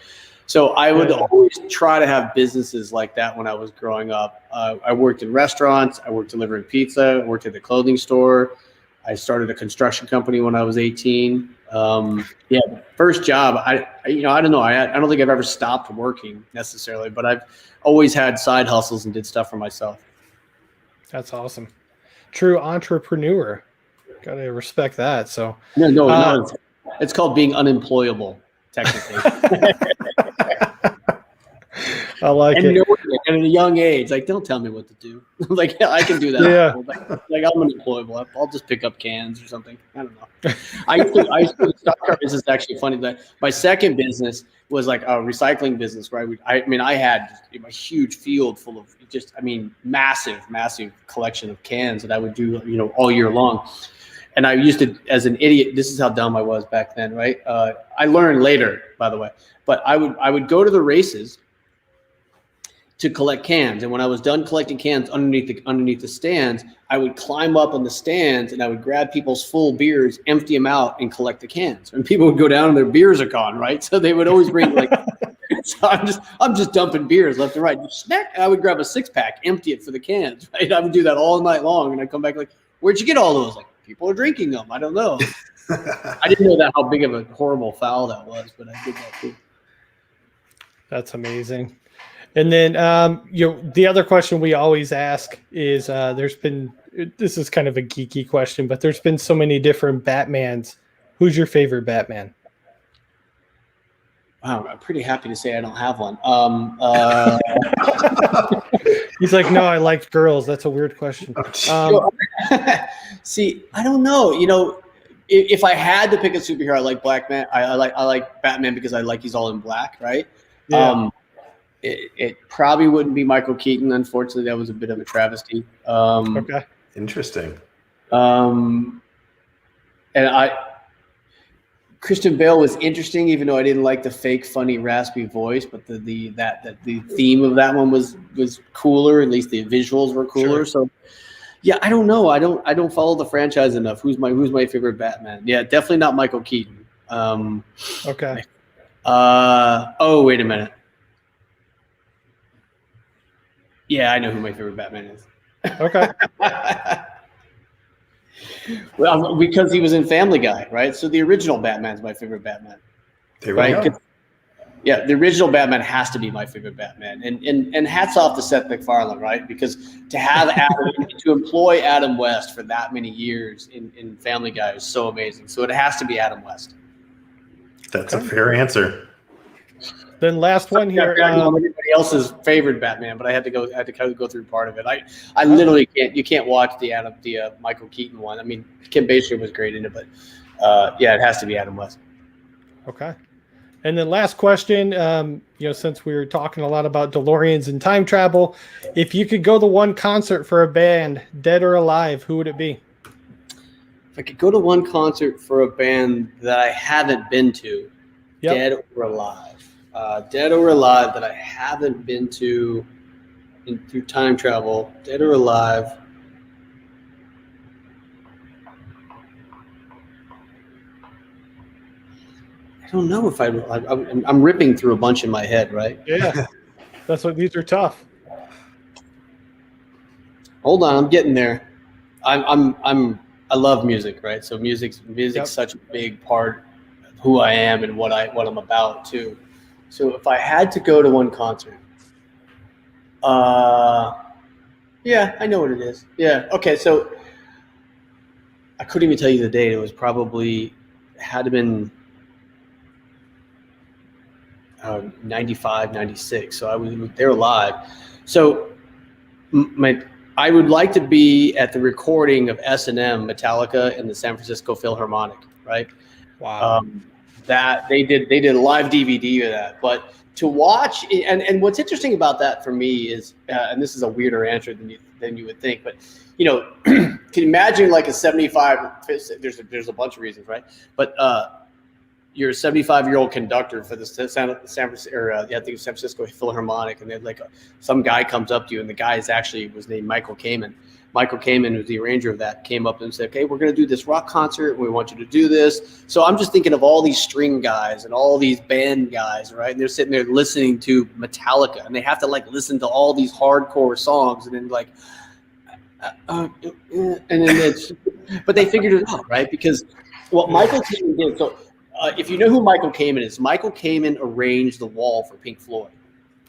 So I would always try to have businesses like that when I was growing up. I worked in restaurants. I worked delivering pizza. I worked at the clothing store. I started a construction company when I was 18. First job. I don't know. I don't think I've ever stopped working necessarily, but I've always had side hustles and did stuff for myself. That's awesome. True entrepreneur. Gotta respect that. So no, it's called being unemployable, technically. I like it. And at a young age, like, don't tell me what to do. Like, yeah, I can do that. Yeah. Like I'm unemployable. I'll just pick up cans or something. I don't know. I used to stock car business. Is actually funny. That my second business was like a recycling business where I had a huge field full of massive collection of cans that I would do, all year long. And I used to, as an idiot, this is how dumb I was back then, right? I learned later, by the way, but I would go to the races to collect cans. And when I was done collecting cans underneath the stands, I would climb up on the stands and I would grab people's full beers, empty them out, and collect the cans. And people would go down and their beers are gone, right? So they would always bring so I'm just dumping beers left and right. Snack, and I would grab a 6-pack, empty it for the cans, right? I would do that all night long, and I'd come back like, where'd you get all those? Like, people are drinking them. I don't know. I didn't know how big of a horrible foul that was, but I did that too. That's amazing. And then, the other question we always ask is, this is kind of a geeky question, but there's been so many different Batmans. Who's your favorite Batman? Wow, I'm pretty happy to say I don't have one. He's like, no, I liked girls. That's a weird question. See, I don't know. If I had to pick a superhero, I like Blackman. I like Batman because he's all in black, right? Yeah. It probably wouldn't be Michael Keaton. Unfortunately, that was a bit of a travesty. Okay. Interesting. And Christian Bale was interesting, even though I didn't like the fake, funny, raspy voice. But the theme of that one was cooler. At least the visuals were cooler. Sure. So, yeah, I don't know. I don't follow the franchise enough. Who's my favorite Batman? Yeah, definitely not Michael Keaton. Okay. Oh, wait a minute. Yeah, I know who my favorite Batman is. Okay. Well, because he was in Family Guy, right? So the original Batman's my favorite Batman. There we go. Yeah, the original Batman has to be my favorite Batman. And hats off to Seth MacFarlane, right? Because to have to employ Adam West for that many years in Family Guy is so amazing. So it has to be Adam West. That's a fair answer. Then last one here. Everybody else's favorite Batman, but I had to kind of go through part of it. I literally can't. You can't watch the Michael Keaton one. I mean, Kim Basinger was great in it, but yeah, it has to be Adam West. Okay. And then last question. Since we were talking a lot about DeLoreans and time travel, if you could go to one concert for a band, dead or alive, who would it be? If I could go to one concert for a band that I haven't been to, dead or alive. Dead or alive that I haven't been to through time travel, dead or alive. I don't know if I'm ripping through a bunch in my head, right? Yeah, that's what these are tough. Hold on, I'm getting there. I love music, right? So music's such a big part of who I am and what I'm about too. So if I had to go to one concert, yeah, I know what it is. Yeah, okay. So I couldn't even tell you the date. It was had to been 95, 96. So they were live. So I would like to be at the recording of S&M Metallica in the San Francisco Philharmonic, right? Wow. That they did a live DVD of that, but to watch and what's interesting about that for me is and this is a weirder answer than you would think, but can you imagine like a 75? There's a bunch of reasons, right? But you're a 75-year-old conductor for the San Francisco Philharmonic, and then some guy comes up to you, and the guy was named Michael Kamen. Michael Kamen, who's the arranger of that, came up and said, okay, we're going to do this rock concert, and we want you to do this. So I'm just thinking of all these string guys and all these band guys, right? And they're sitting there listening to Metallica, and they have to listen to all these hardcore songs, and then but they figured it out, right? Because what Michael Kamen did, so if you know who Michael Kamen is, Michael Kamen arranged The Wall for Pink Floyd,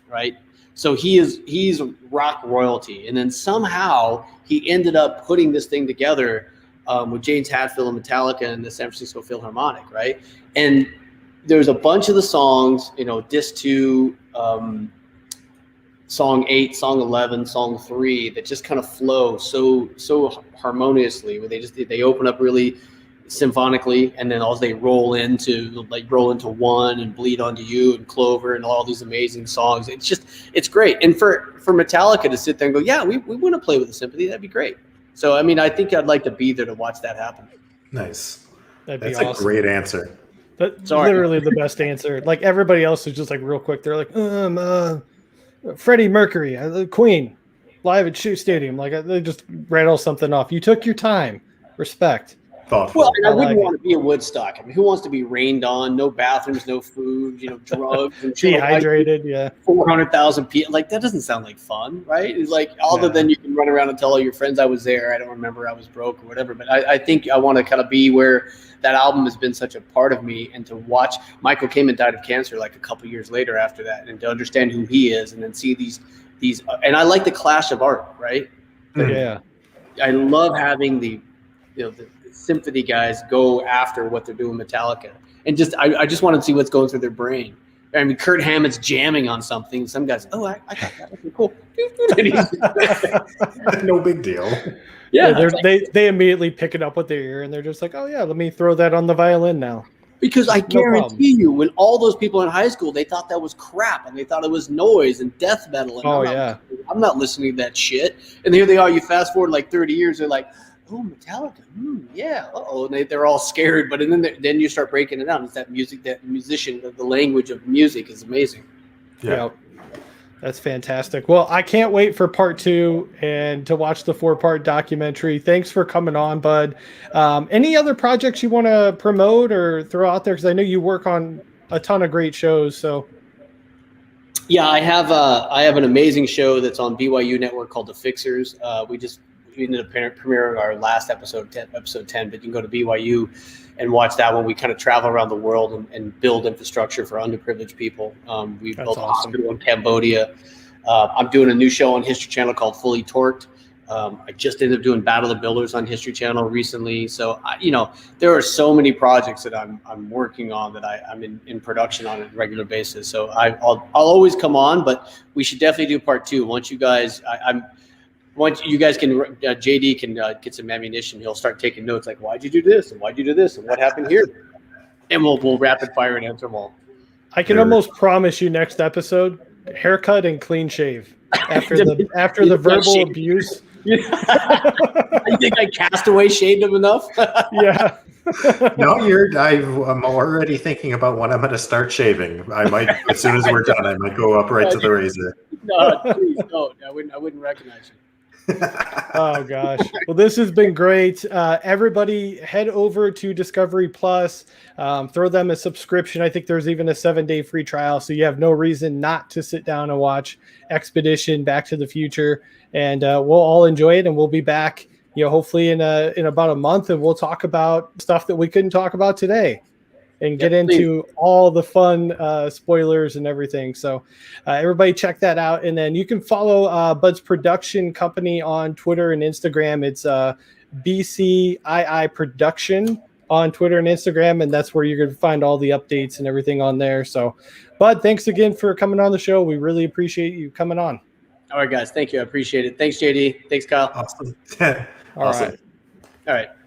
right? So he's rock royalty, and then somehow he ended up putting this thing together with James Hetfield and Metallica and the San Francisco Philharmonic, right? And there's a bunch of the songs, Disc 2, Song 8, Song 11, Song 3, that just kind of flow so harmoniously, where they open up really symphonically, and then also they roll into One and Bleed Onto You and Clover and all these amazing songs. It's great. And for Metallica to sit there and go, yeah, we want to play with the symphony, that'd be great. So I mean, I think I'd like to be there to watch that happen. Nice. That'd be awesome. A great answer. That's literally the best answer. Like everybody else is just real quick. They're like, Freddie Mercury, Queen, live at Shea Stadium. They just rattle something off. You took your time. Respect. Thoughtful. Well, and I wouldn't want to be at Woodstock. I mean, who wants to be rained on? No bathrooms, no food, drugs, and dehydrated. Yeah, 400,000 people. That doesn't sound like fun, right? It's other than you can run around and tell all your friends I was there. I don't remember, I was broke or whatever. But I think I want to kind of be where that album has been such a part of me, and to watch Michael Kamen died of cancer a couple years later after that, and to understand who he is, and then see these. And I like the clash of art, right? Yeah, I love having the symphony guys go after what they're doing Metallica, and I just want to see what's going through their brain. I mean, Kurt Hammett's jamming on something. Some guys, I got that. Okay, cool. No big deal. Yeah, they immediately pick it up with their ear, and they're just like, oh yeah, let me throw that on the violin now. Because I No problem. guarantee you, when all those people in high school, they thought that was crap and they thought it was noise and death metal. And I'm not listening to that shit. And here they are. You fast forward like 30 years, they're like, oh, Metallica, yeah, uh-oh. And they're all scared. But then you start breaking it down. It's that music, that musician, the language of music is amazing. Yeah. That's fantastic. Well, I can't wait for part 2 and to watch the 4-part documentary. Thanks for coming on, Bud. Any other projects you want to promote or throw out there? Because I know you work on a ton of great shows. So, yeah, I have an amazing show that's on BYU Network called The Fixers. We ended up premiering our last episode 10, but you can go to BYU and watch that one. We kind of travel around the world and build infrastructure for underprivileged people. We built a hospital in Cambodia. I'm doing a new show on History Channel called Fully Torqued. I just ended up doing Battle of the Builders on History Channel recently. So, there are so many projects that I'm working on that I'm in production on a regular basis. So I'll always come on, but we should definitely do part 2. Once you guys can, JD can get some ammunition. He'll start taking notes like, why'd you do this? And why'd you do this? And what happened here? And we'll rapid fire and answer them all. I can almost promise you next episode, haircut and clean shave after the verbal abuse. You think I Castaway shaved him enough? Yeah. No, I'm already thinking about when I'm going to start shaving. I might, as soon as we're done, I might go up right to the razor. No, please don't. I wouldn't recognize you. Oh gosh. Well, this has been great. Everybody head over to Discovery Plus, throw them a subscription. I think there's even a 7-day free trial. So you have no reason not to sit down and watch Expedition Back to the Future. And we'll all enjoy it. And we'll be back, hopefully in about a month. And we'll talk about stuff that we couldn't talk about today and get into all the fun spoilers and everything. So everybody check that out. And then you can follow Bud's production company on Twitter and Instagram. It's BCII Production on Twitter and Instagram. And that's where you're going to find all the updates and everything on there. So, Bud, thanks again for coming on the show. We really appreciate you coming on. All right, guys. Thank you. I appreciate it. Thanks, JD. Thanks, Kyle. Awesome. All right. All right.